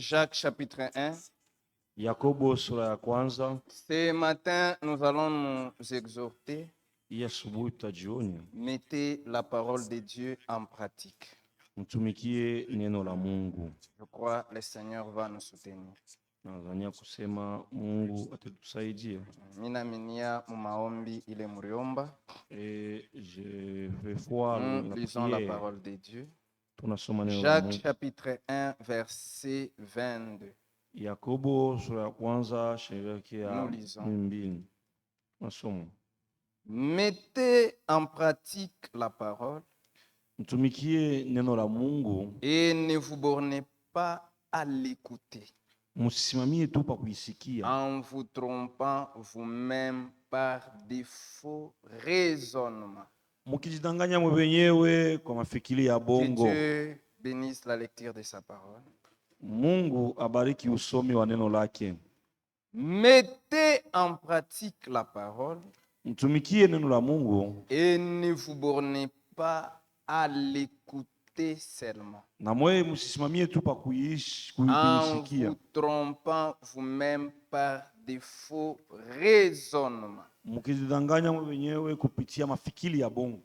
Jacques chapitre 1. Yakobo sura ya kwanza. Ce matin, nous allons nous exhorter. Hii asubuhi tutajionya, Mettez la parole de Dieu en pratique. mtumikie neno la Mungu. Je crois que le Seigneur va nous soutenir. Nadhania kusema Mungu atatusaidia. Minaminia mumaombi ile muriomba. Et je vais voir Nous la lisons la prière. parole de Dieu. Tunasoma neno la Jacques Mungu. chapitre 1, verset 22. Yakobo sura ya kwanza shairi ya Nous lisons. 2. Masomo. Mettez en pratique la parole Mtumikie neno la Mungu, et ne vous bornez pas à l'écouter msisimamie tu pa kuisikia, en vous trompant vous-même par des faux raisonnements. mukijidanganya mwe wenyewe kwa mafikiri ya Que bongo. Dieu bénisse la lecture de sa parole. Mungu abariki usomi wa neno lake. Mettez en pratique la parole Mtumikie neno la Mungu et ne vous bornez pas à l'écouter seulement, na mwe msisimamie tu pa en kuisikia, vous trompant vous-même par des faux raisonnements. mukijidanganya mwe wenyewe kupitia mafikiri ya bongo.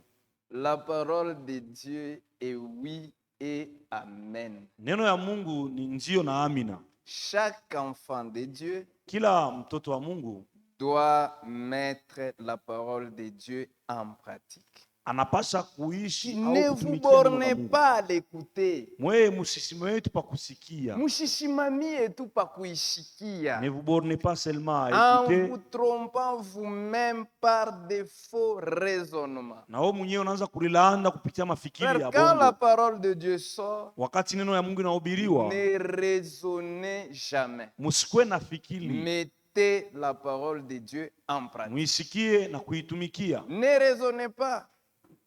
La parole de Dieu est oui et amen. Neno ya Mungu ni ndio na amina. Chaque enfant de Dieu Kila mtoto wa Mungu doit mettre la parole de Dieu en pratique. anapasha kuishi Ne au vous kutumikia neno la bornez Mungu. pas à l'écouter. Mwe msisimamie tu pa kusikia. Musishimamie tu pa kuishikia. Ne vous bornez pas seulement à En écouter. vous trompant vous-même par des faux raisonnements. Na wewe mwenyewe unaanza kulilanda kupitia mafikiri Frère, ya quand la bongo. parole de Dieu sort, Wakati neno ya Mungu inahubiriwa, ne raisonnez jamais. msikwe na fikiri, Mettez la parole de Dieu en pratique. muisikie na kuitumikia. Ne raisonnez pas.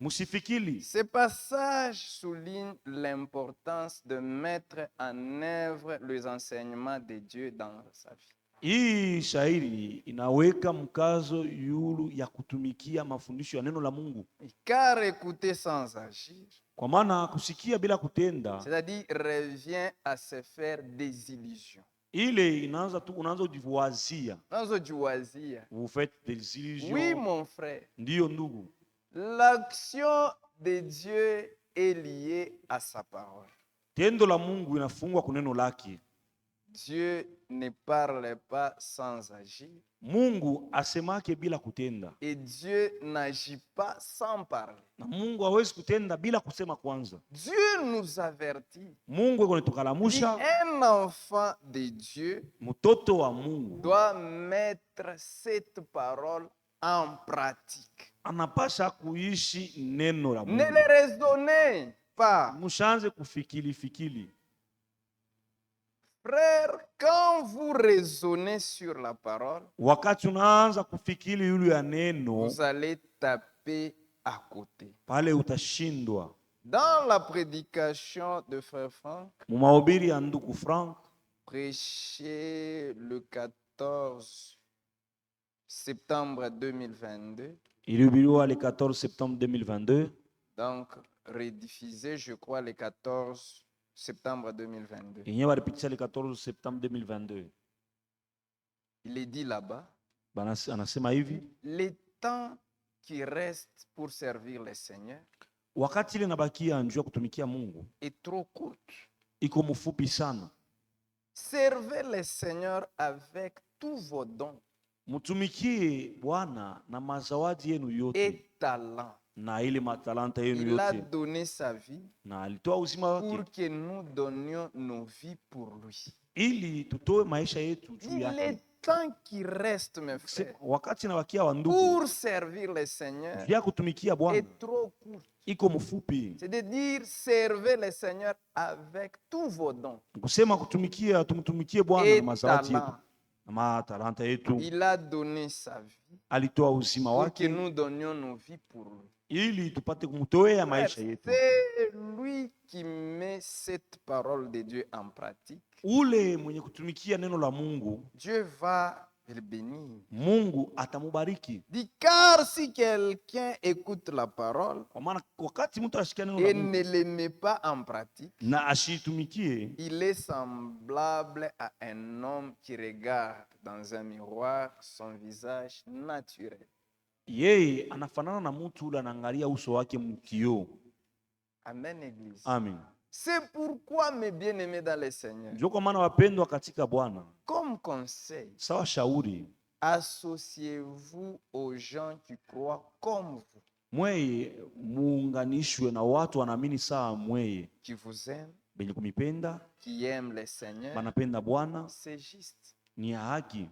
Musifikiri. Ce passage souligne l'importance de mettre en œuvre les enseignements de Dieu dans sa vie. Hii shairi inaweka mkazo yulu ya kutumikia mafundisho ya neno la Mungu. Car écouter sans agir, Kwa maana kusikia bila kutenda, c'est-à-dire revient à se faire des illusions. ile inaanza tu unaanza kujiwazia. Unazojiwazia. Vous faites des illusions. Oui, mon frère. Ndiyo ndugu. L'action de Dieu est liée à sa parole. Tendo la Mungu inafungwa kwa neno lake. Dieu ne parle pas sans agir. Mungu asemake bila kutenda. Et Dieu n'agit pas sans parler. Na Mungu hawezi kutenda bila kusema kwanza. Dieu nous avertit. Mungu yuko netukalamusha. Un enfant de Dieu Mtoto wa Mungu doit mettre cette parole en pratique. anapasha kuishi neno la Ne Mungu. le raisonnez pas. Mushanze kufikiri. Frère, quand vous raisonnez sur la parole, Wakati unaanza kufikiri yule ya neno, vous allez taper à côté. pale utashindwa. Dans la prédication de Frère Franck, Mumahubiri ya ndugu Frank prêché le 14 septembre 2022, ilihubiriwa le 14 septembre 2022, donc rediffusé, je crois, le 14 septembre 2022. yenyewe walipitisha le 14 septembre 2022. Il est dit là-bas, Anasema hivi, le temps qui reste pour servir le Seigneur wakati ile nabakia njoo kutumikia Mungu est trop courte. iko mfupi sana. Servez le Seigneur avec tous vos dons Mtumikie Bwana na mazawadi yenu yote et talents. na ile matalanta yenu Il a yote, donné sa vie na alitoa uzima pour wake que nous donnions nos vies pour lui. ili tutoe maisha yetu juu Il yake. est temps qui reste, mes frères, Wakati nabakia wa ndugu pour servir le Seigneur vya kutumikia Bwana est trop court. iko mfupi. C'est de dire, servez le Seigneur avec tous vos dons Kusema kutumikia, tumtumikie Bwana et na mazawadi yetu talents. na matalanta yetu. Il a donné sa vie Alitoa uzima pour que wake nous donnions nos vies pour lui. ili tupate kumtoea Frère, maisha yetu. c'est lui qui met cette parole de Dieu en pratique. Ule mwenye kutumikia neno la Mungu, Dieu va il bénit. Mungu atamubariki. Dit, car si quelqu'un écoute la parole Kwa maana wakati mtu ashikia neno la et Mungu ne le met pas en pratique, na ashitumikie, il est semblable à un homme qui regarde dans un miroir son visage naturel. yeye anafanana na mtu ule anaangalia uso wake mkioo. Amen, Église. Amen. C'est pourquoi, mes bien-aimés dans le Seigneur, Ndio kwa maana wapendwa katika Bwana, comme conseil, sawa shauri, associez-vous aux gens qui croient comme vous, mweye muunganishwe na watu wanaamini sawa mweye, qui vous aiment, benye kumipenda, qui aiment le Seigneur. banapenda Bwana, C'est juste. ni ya haki.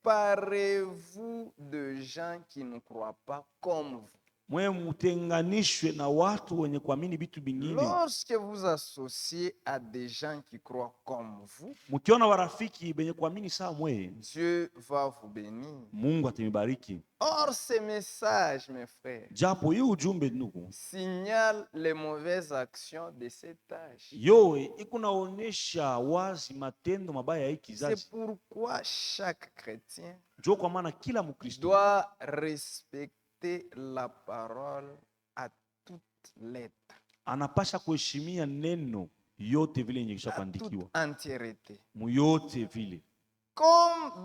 Séparez-vous de gens qui ne croient pas comme vous. Mweye mutenganishwe na watu wenye kuamini vitu vingine. Lorsque vous associez à des gens qui croient comme vous, Mkiona warafiki benye kuamini sawa mweye, Dieu va vous bénir. Mungu atamibariki. Or, ces messages, mes frères, Japo hii ujumbe ndugu, signalent les mauvaises actions de cet âge. yowe iko naonesha wazi matendo mabaya ya hii C'est kizazi. pourquoi chaque chrétien Ndio kwa maana kila Mkristo doit respecter la parole à toute lettre, anapasha kuheshimia neno yote vile yenye kisha à toute kuandikiwa entièreté. muyote vile, Comme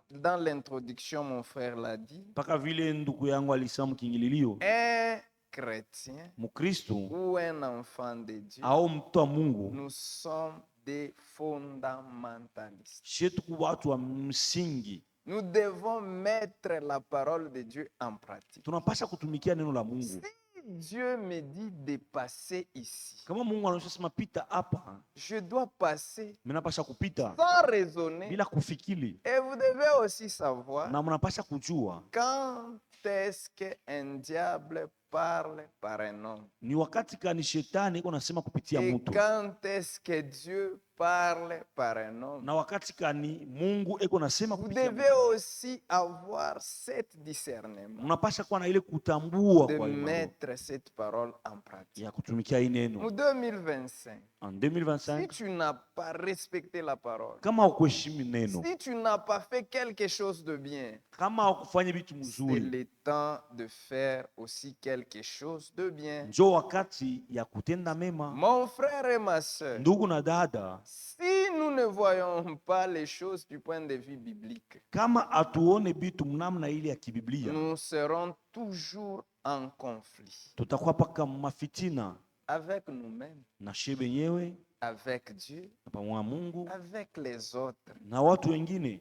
dans l'introduction, mon frère l'a dit, mpaka vile ndugu yangu alisema mkiingililio, un chrétien Mkristo ou un enfant de Dieu, au mtu wa Mungu nous sommes des fondamentalistes. shetu kuwa watu wa msingi, Nous devons mettre la parole de Dieu en pratique. tunapasha kutumikia neno la Mungu. Si Dieu me dit de passer ici, Kama Mungu anaonyesha sema pita hapa, je dois passer mimi napasha kupita sans raisonner. bila kufikiri, Et vous devez aussi savoir na mnapasha kujua quand est-ce qu'un diable parle par un homme ni wakati gani shetani iko nasema kupitia et mtu, quand est-ce que Dieu parle par un homme. na wakati gani Mungu iko nasema Vous kupitia devez mtu. aussi avoir cet discernement Mnapasha kuwa na ile kutambua de kwa imani mettre cette parole en pratique. ya kutumikia hii En neno. 2025, En si 2025 tu n'as pas respecté la parole, kama ukuheshimu neno, si tu n'as pas fait quelque chose de bien, kama ukufanya vitu c'est mzuri, le temps de faire aussi quelque chose de bien. njoo wakati ya kutenda mema. Mon frère et ma soeur, Ndugu na dada, si nous ne voyons pas les choses du point de vue biblique, kama atuone vitu mnamna ile ya kibiblia, nous serons toujours en conflit tutakuwa paka mafitina avec nous-mêmes, na she benyewe avec Dieu, na pamoja na Mungu avec les autres. na watu wengine.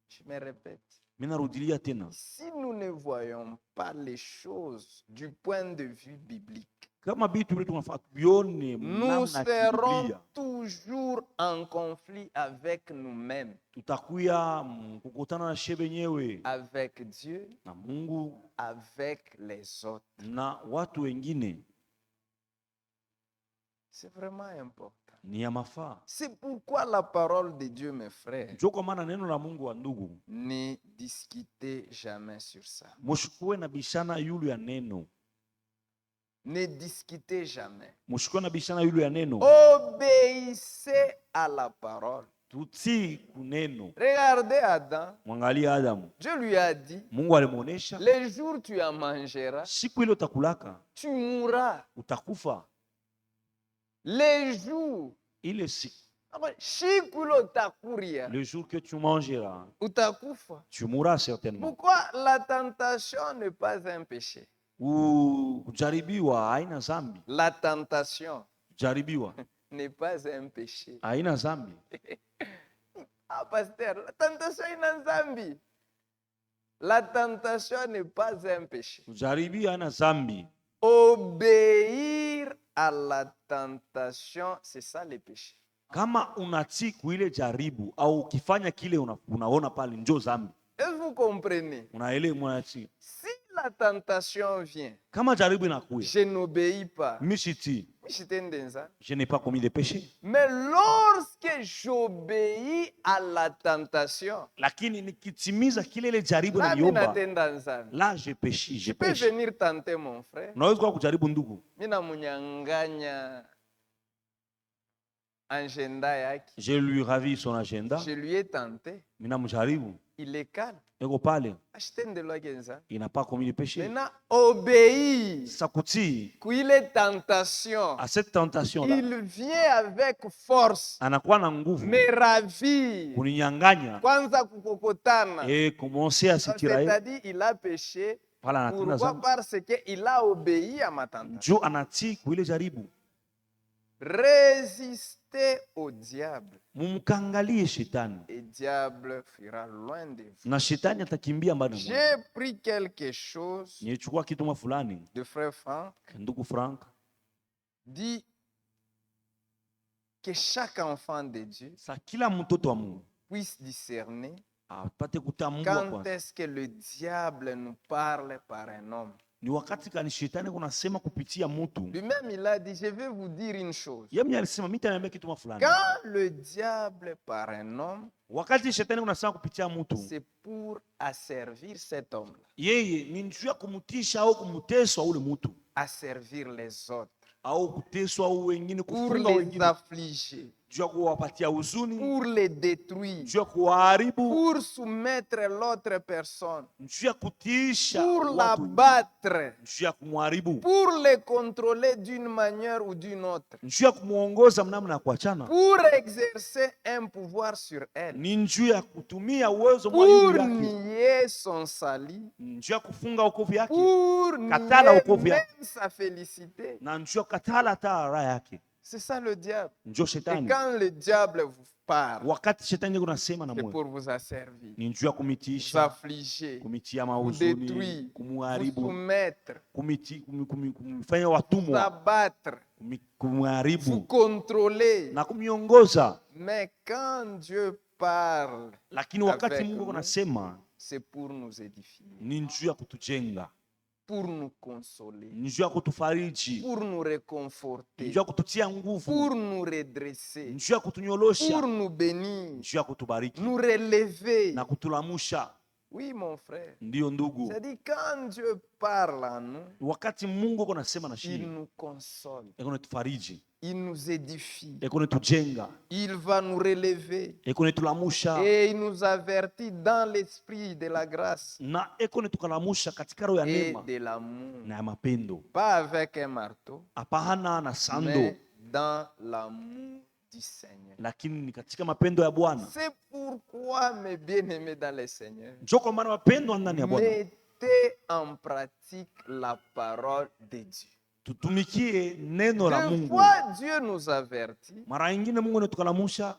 Je me répète, Mimi narudilia tena, si nous ne voyons pas les choses du point de vue biblique, kama vitu vile tunafaa tuvione nous namna ya serons kibiblia, toujours en conflit avec nous-mêmes, tutakuya kukutana na she benyewe avec Dieu, na Mungu avec les autres. na watu wengine. C'est vraiment important. Ni ya mafaa. C'est pourquoi la parole de Dieu, mes frères, Njoo kwa maana neno la Mungu wa ndugu, ne discutez jamais sur ça. mushikuwe na bishana yulu ya neno, Ne discutez jamais. mushikuwe na bishana yulu ya neno, Obéissez à la parole. tutii kuneno. Regardez Adam. Mwangalie Adamu, Dieu lui a dit, Mungu alimuonesha les jours tu en mangeras, siku ile utakulaka tu mourras. utakufa. Les jours, Ile siku, siku ile utakuria, le jour que tu mangeras, utakufa. tu mourras certainement. Pourquoi la tentation n'est pas un péché? Kujaribiwa haina zambi, La tentation kujaribiwa n'est pas un péché. haina zambi. Ah, pasteur, la tentation est un zambi. La tentation n'est pas un péché. Kujaribiwa haina zambi. Obéir à la tentation, c'est ça le péché. Kama unatii kuile jaribu au ukifanya kile unaona pale njo zambi. Est-ce que vous comprenez? Unaelewa unatii. Si la tentation vient, Kama jaribu inakuja, je n'obéis pas. mimi sitii, je n'ai pas commis de péché. Mais lorsque j'obéis à la tentation, Lakini nikitimiza kile ile jaribu là, naliomba, ninatenda nzambi. la je péché, je Je peux péché. venir tenter mon frère. Unaweza kwa kujaribu ndugu, Mina munyanganya agenda yake. Je lui ravis son agenda. Je lui ai tenté. Ninamjaribu. Il est calme. Eko pale. Ashtendelo kenza. Il n'a pas commis de péché. Maintenant, obéir. Sasa kutii Qu'il est tentation. à cette tentation-là, Il vient avec force. anakuwa na nguvu Me ravir. kuninyang'anya Kwanza kukokotana. et commencer à se tirer. C'est-à-dire, il a péché. Pala anatenda Pourquoi? zambi. Parce qu'il a obéi à ma tentation. Juu anatii kuile jaribu. Résistez au diable. Mumkangalie shetani Et diable fuira loin de vous. na shetani atakimbia mbali na J'ai mwako. pris quelque chose Nichukua kitu fulani. de frère Franck. Ndugu Frank Dit que chaque enfant de Dieu sa kila mtoto wa Mungu puisse discerner apate kutambua quand kwanza est-ce que le diable nous parle par un homme. ni wakati gani shetani kunasema kupitia mtu. Lui-même, il a dit, je vais vous dire une chose. Yeye mwenyewe alisema mimi nitaambia kitu fulani. Quand le diable par un homme, Wakati shetani kunasema kupitia mtu, c'est pour asservir cet homme-là, yeye ni njia ya kumtisha au kumteswa ule mtu asservir les autres, au kuteswa au wengine, pour kufunga les wengine, affliger, juu ya kuwapatia huzuni, pour les détruire, juu ya kuwaharibu, pour soumettre l'autre personne, juu ya kutiisha pour watu, l'abattre, juu ya kumharibu, pour les contrôler d'une manière ou d'une autre, juu ya kumuongoza mnamna ya kuachana, pour exercer un pouvoir sur elle, ni njuu ya kutumia uwezo mwalimu pour yake, nier son salut, njuu ya kufunga wokovu yake pour Katala nier wokovu même yake. sa félicité. na njuu ya kukatala hata raha yake. C'est ça le diable. Njoo Et shetani. quand le diable vous parle, Wakati shetani yuko nasema na c'est moyo, pour vous asservir, ni njuu ya vous kumitisha, affliger, kumitia vous mahuzuni, détruire, vous kumuharibu, soumettre, kumfanya vous watumwa, abattre, vous kumharibu contrôler. na kumiongoza. Mais quand Dieu parle, Lakini wakati Avec Mungu nous. anasema c'est pour nous édifier, ni njuu ya kutujenga, pour nous consoler, ni njuu ya kutufariji, pour nous réconforter, njuu ya kututia nguvu, pour nous redresser, njuu ya kutunyolosha, pour nous bénir, njuu ya kutubariki nous relever. na kutulamusha. Oui, mon frère. Ndiyo ndugu, C'est-à-dire, quand Dieu parle à nous, wakati Mungu ako nasema na il shii, nous console, eko natufariji, il nous édifie, eko natujenga, il va nous relever eko netulamusha et il nous avertit dans l'esprit de la grâce na eko netukalamusha katika roho ya et neema de l'amour. na ya mapendo, Pas avec un marteau, hapana na sando, mais dans l'amour du Seigneur. lakini ni katika mapendo ya Bwana. C'est pourquoi, mes bien-aimés dans le Seigneur, Njoo kwa maana mapendo ndani ya Bwana, mettez en pratique la parole de Dieu. tutumikie neno la Des Mungu. fois, Dieu nous avertit. Mara nyingine Mungu netukalamusha,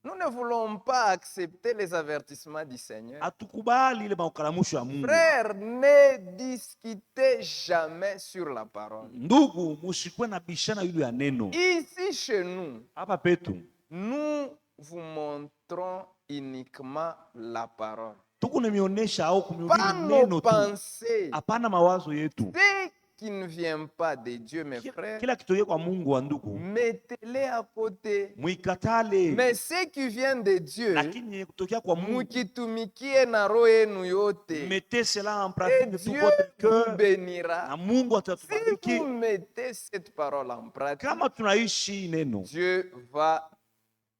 Nous ne voulons pas accepter les avertissements du Seigneur. hatukubali ile makalamusho ya Mungu. Frère, ne discutez jamais sur la parole. Ndugu, musikwe na bishana yule ya neno. Ici, chez nous, Hapa petu nous vous montrons uniquement la parole. tuko nemionyesha au Pas kumhubiri nos neno tu, pensées. hapana mawazo yetu. Ce qui ne vient pas de Dieu, mes frères, Kila kitoye kwa Mungu wa ndugu, mettez-les à côté. muikatale, Mais ce qui vient de Dieu, lakini yenye kutokea kwa Mungu mukitumikie na roho yenu yote, mettez cela en et pratique de tout Dieu votre vous cœur, bénira. na Mungu Si atatubariki. vous mettez cette parole en pratique, Kama tunaishi neno, Dieu va,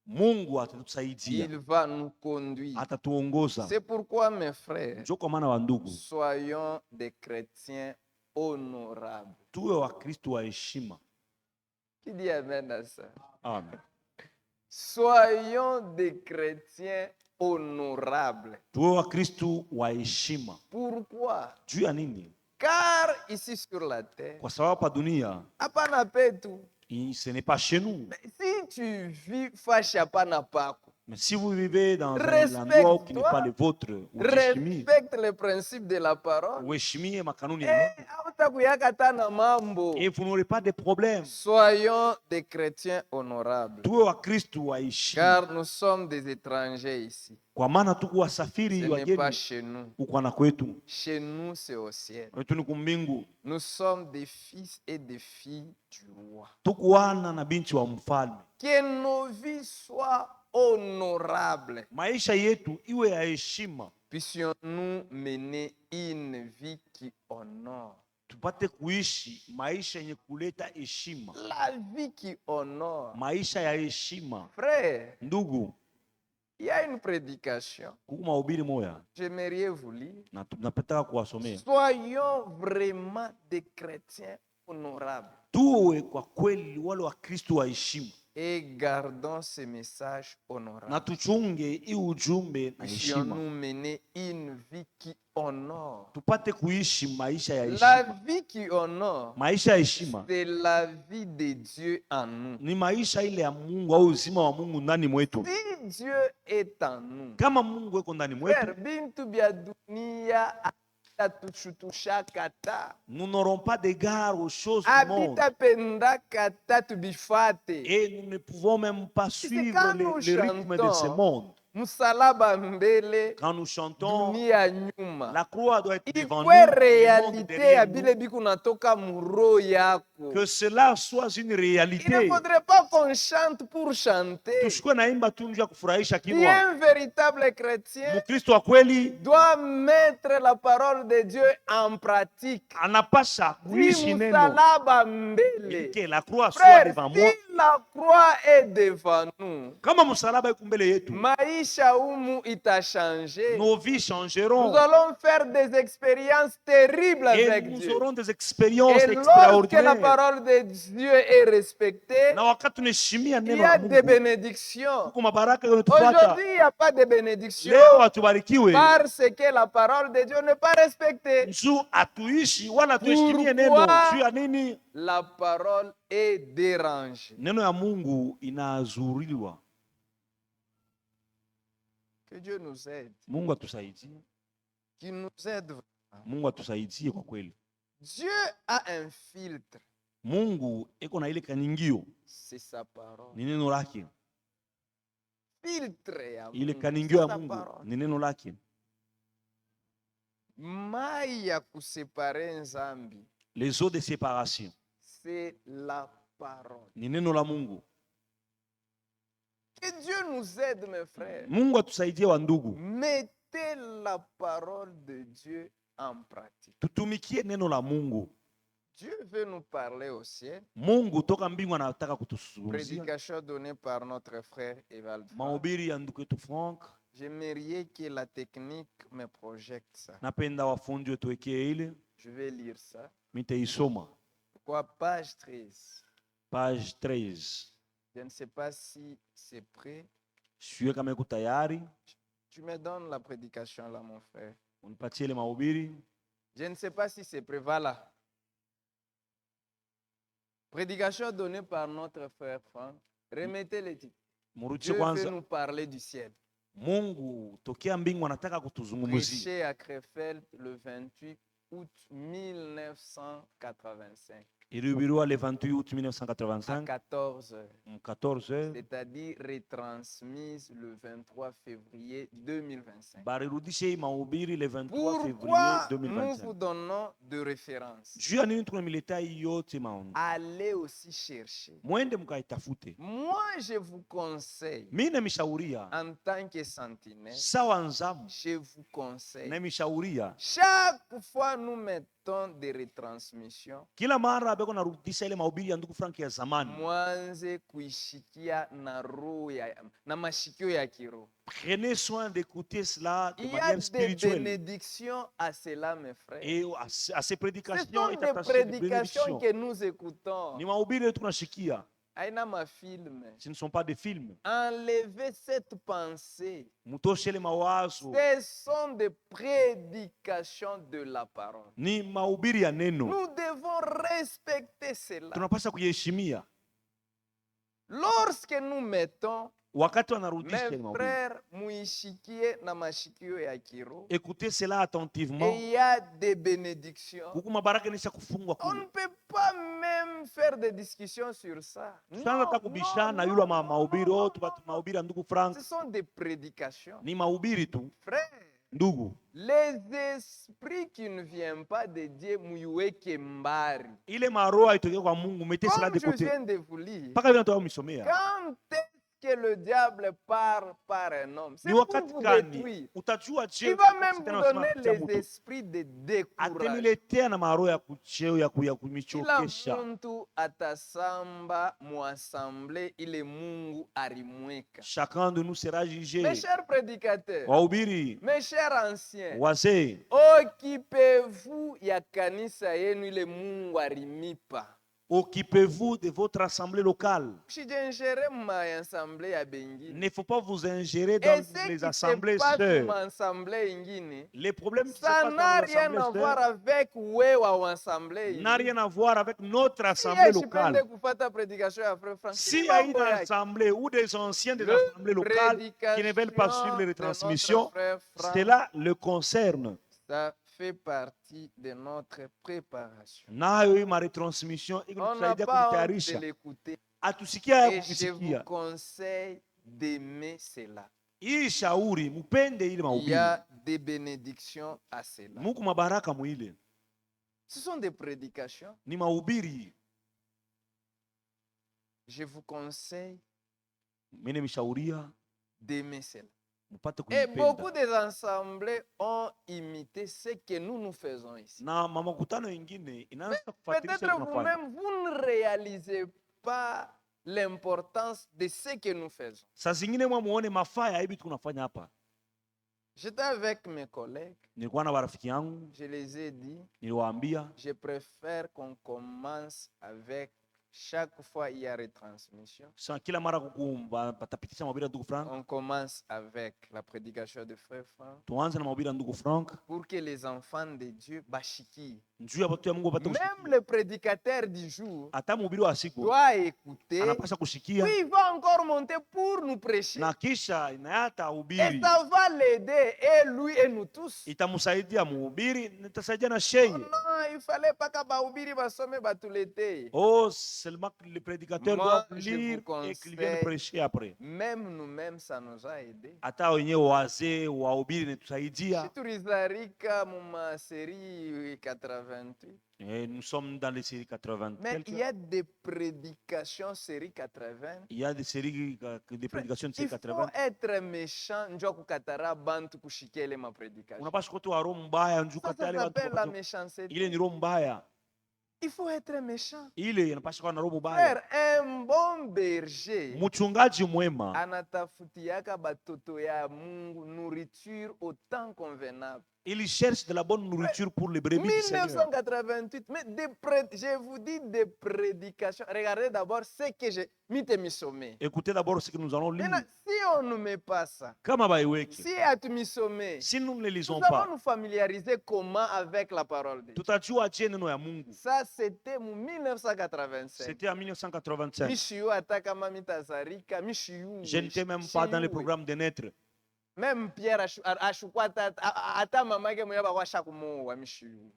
Mungu atatusaidia, il va nous conduire. atatuongoza. C'est pourquoi, mes frères, Njoo kwa maana wa ndugu, soyons des chrétiens honorables. tuwe Wakristo wa heshima. Qui dit amen à ça? Amen. Soyons des chrétiens honorables. Tuwe Wakristo wa heshima. Pourquoi? Juu ya nini? Car ici sur la terre, Kwa sababu hapa dunia hapana petu. ce n'est pas chez nous. Si tu vis fâché hapana pako, Mais si vous vivez dans un Respecte-toi. endroit qui n'est pas le vôtre, uheshimie, respecte le principe de la parole. uheshimie makanuni ya Mungu. Hautakuyaka tana mambo. Et vous n'aurez pas de problème. Soyons des chrétiens honorables. Tuwe Wakristo wa heshima. Car nous sommes des étrangers ici. Kwa maana tuko Ce wasafiri n'est pas wageni chez nous. huko na kwetu. Chez nous, c'est au ciel. Kwetu ni kumbingu. Nous sommes des fils et des filles du roi. Tuko wana na binti wa mfalme. Que nos vies soient honorables. Maisha yetu iwe ya heshima. Puissions-nous mener une vie qui honore. tupate kuishi maisha yenye kuleta heshima, la vie qui honore. maisha ya heshima. Frère, Ndugu, il y a une prédication. kuko mahubiri moya J'aimerais vous lire. na tunapenda kuwasomea. Soyons vraiment des chrétiens honorables Tuwe kwa kweli wale wa Kristo wa heshima, et gardons ce message na honorable. tuchunge hii ujumbe na heshima, Puissions-nous mener une vie qui honore. tupate kuishi maisha ya La heshima. vie qui honore, Maisha ya heshima c'est la vie de Dieu en nous. ni maisha ile ya Mungu au uzima wa Mungu ndani mwetu. Si Dieu est en nous, Kama Mungu yuko ndani mwetu, frère, bintu bya dunia atatuchutusha kata. nous n'aurons pas d'égard aux choses du monde Abita penda kata tubifate. et nous ne pouvons même pas suivre quand le nous rythme de ce chantons, monde. Msalaba mbele, Quand nous chantons, dunia nyuma. la croix doit être devant nous, Ikwe le monde réalité ya derrière nous. bile biku natoka muro yako. Que cela soit une Il ne réalité. faudrait pas qu'on chante pour chanter. Tusikue naimba tu nje ya kufurahisha Et kinywa. un véritable chrétien Mkristo wa kweli doit mettre la parole de Dieu en pratique. anapasha Si kuishi neno msalaba mbele, que la croix soit frère, devant moi. si la croix est devant nous, Kama msalaba iko mbele yetu, maisha humu itachangé. nos vies changeront Nous allons faire des expériences terribles et avec nous Dieu. aurons des expériences Et lorsque la extraordinaires. parole de Dieu est respectée, Na wakati tunaheshimia il neno y a la des Mungu, bénédictions. kuko mabaraka yanatufuata. Aujourd'hui, il n'y a pas de bénédiction Leo hatubarikiwe parce que la parole de Dieu n'est pas respectée. juu hatuishi wala tuheshimie neno. Pourquoi? Juu ya nini? La parole est dérangée. Neno ya Mungu inazuriwa. Que Dieu nous aide. Mungu atusaidie. Qu'il nous aide. Mungu atusaidie kwa kweli. Dieu a un filtre. Mungu iko na ile kaningio, C'est sa parole. ni neno lake. Filtre ya Ile Mungu, kaningio ya c'est sa Mungu parole. ni neno lake. Mai ya kusepare nzambi, Les eaux de séparation c'est la parole. ni neno la Mungu. Que Dieu nous aide, mes frères. Mungu atusaidie wa ndugu, Mettez la parole de Dieu en pratique. tutumikie neno la Mungu. Dieu veut nous parler au ciel. Mungu toka mbingu anataka kutuzungumzia. Prédication donnée par notre frère Evald. Mahubiri ya ndugu yetu Frank, J'aimerais que la technique me projette ça. napenda wafundi wetuwekee ile, Je vais lire ça. mitaisoma Pourquoi page 13? page 13. Je ne sais pas si c'est prêt. Siwe kama iko tayari, Tu me donnes la prédication là, mon frère. unipatie ile mahubiri. Je ne sais pas si c'est prêt. Voilà. Prédication donnée par notre frère Franck. Remettez le titre. Murudishe Dieu veut kwanza. nous parler du ciel. Mungu tokea mbingu anataka kutuzungumzia. Prêché à Krefeld le 28 août 1985 Ilihubiriwa le 28 août à 1985 14 heures. 14 heures. C'est-à-dire retransmise le 23 février 2025. Barirudishe hii mahubiri le 23 février Pourquoi nous vous 2025. donnons de référence? Juu ya nini tunamileta hii yote maono? Allez aussi chercher. Mwende mkaitafute. Moi, je vous conseille, Mimi namishauria en tant que sentinelle, sawa nzamu, je vous conseille, namishauria chaque fois nous mettons des retransmissions, kila mara beko narudisha ile mahubiri ya ndugu Frank ya zamani. mwanze kuishikia na mashikio ya kiroho. Prenez soin d'écouter cela de Il y a manière des spirituelle. bénédictions à cela, mes frères. Et à ces Ce prédications, sont et des attaché des prédications bénédictions. que nous écoutons. Ni mahubiri yetu tunashikia, Aina ma film. ce ne sont pas des films. Enlevez cette pensée. Mutoshe ile mawazo, Ce sont des prédications de la parole. ni mahubiri ya neno. Nous devons respecter cela. Tunapaswa kuyaheshimia. Lorsque nous mettons, Wakati wanarudisha ile mes mahubiri, frères, muishikie na mashikio ya kiroho. écoutez cela Et attentivement. il y a des bénédictions. Huku mabaraka nisha kufungwa On kule. ne peut pas même faire des discussions sur ça. Sana hata kubishana yule mahubiri yote, mahubiri ya ndugu Frank Ce sont des prédications. ni mahubiri tu. Frère, Ndugu, les esprits qui ne viennent pas de Dieu, muiweke mbari. ile maroho haitokea kwa Mungu, mettez cela Comme de je côté. viens de vous lire, Paka vile natoka misomea. quand est-ce que que le diable part par un homme? C'est Ni pour wakati vous gani détruire. utajua Il je va même shetani vous donner anasimama kutia les moto? esprits de décourage. Ataniletea na maroho ya kucheo ya Kila kumichokesha. muntu atasamba muassemble ile Mungu alimweka. Chacun de nous sera Mes jugé. chers prédicateurs, Wahubiri, mes chers anciens, wazee, occupez-vous ya kanisa yenu ile Mungu alimipa. occupez-vous de votre assemblée locale. Msijengere ma assemblée ya Il bengine. ne faut pas vous ingérer Et dans ce les qui se assemblées passe sœurs. ma assemblée ingine, Les problèmes qui se ça passent n'a dans les rien assemblées à voir sœurs avec wewa wa assemblée n'a rien ingine. à voir avec notre Si assemblée je pende locale. kufata prédication ya frère Franck, S'il y a une assemblée ou des anciens des assemblées locales qui ne veulent pas suivre les retransmissions, cela le concerne. Ça fait partie de notre préparation. Nayo hii maretransmission On n'a ikutusaidia pas honte de kujitayarisha. l'écouter. Atusikia ya Et je vous kukisikia. conseille d'aimer cela. Hii shauri mupende ile Il y mahubiri. a des bénédictions à cela. Mungu mabaraka muile. Ce sont des prédications. Ni mahubiri. Je vous conseille Mimi nimeshauria d'aimer cela. mupate Et beaucoup kuipenda. des assemblées ont imité ce que nous faisons ici. Na makutano ingine inaanza kufuatilia Peut-être tunafanya. vous-même, vous ne réalisez pas l'importance de ce que nous faisons. Saa zingine mwa muone mafaa ya hivi tunafanya hapa. J'étais avec mes collègues, Nilikuwa na barafiki yangu, je les ai dit, niliwaambia je préfère qu'on commence avec chaque fois il y a retransmission. sasa kila mara kukumba patapitisha mahubiri ya ndugu Frank. On commence avec la prédication de frère Franck Tuanze na mahubiri ya ndugu Frank. pour que les enfants de Dieu bashiki. Njuu ya watu ya Mungu wapate Même kushikia. le prédicateur du jour Hata mhubiri wa siku doit écouter. anapasha kushikia Puis il va encore monter pour nous prêcher. na kisha inayata Et hubiri ça va l'aider, et lui et nous tous. itamsaidia mhubiri, nitasaidia na sheye. Oh non, il fallait pas que bahubiri basome batulete. Oh, seulement que le prédicateur Moi, doit je lire vous et qu'il vienne conseille- prêcher après. Même nous-mêmes, ça nous a aidés. Hata wenyewe wazee wahubiri nitusaidia. Si tulizarika muma série 88. Et nous sommes dans les séries 80. Mais il y a des prédications série 80. Il y a des séries, des prédications de série Il faut 80. être méchant, njoo kukatara bantu kushikia ile maprédication. Unapaswa kuwa tu wa roho mbaya njoo Ça katale watu s'appelle la wapate- méchanceté. ile ni roho mbaya. Il faut être méchant. Ile inapaswa kuwa na roho mbaya. Frère, un bon berger Mchungaji mwema anatafutiaka batoto ya Mungu nourriture au temps convenable. il cherche de la bonne nourriture pour les brebis du Seigneur. 1988, mais je vous dis des prédications. Regardez d'abord ce que j'ai mis tes sommets. Écoutez d'abord ce que nous allons lire. Maintenant, si on ne met pas ça, Kama baiweke. si à mis sommets, Si nous ne les nous lisons allons pas, nous familiariser comment avec la parole de Dieu. tutajua je neno ya Mungu. Ça, c'était en 1985. C'était en 1985. Mishiyu ataka mami tazarika, mishiyu. Je n'étais même pas dans les programmes de naître. Même Pierre ashukwa ata mamake mwenye bakwasha kumuua mishiyu.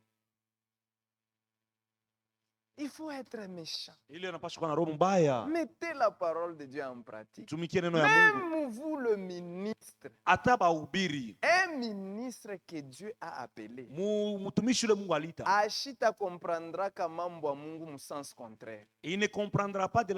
Il faut être méchant. Ile inapaswa kuwa na roho mbaya. Mettez la parole de Dieu en pratique. Tumikie neno ya Mungu. Même vous, le ministre, Hata bahubiri. un ministre que Dieu a appelé, Mtumishi yule Mungu alita. ashita comprendra mambo ya Mungu mu sens contraire. Il ne comprendra pas du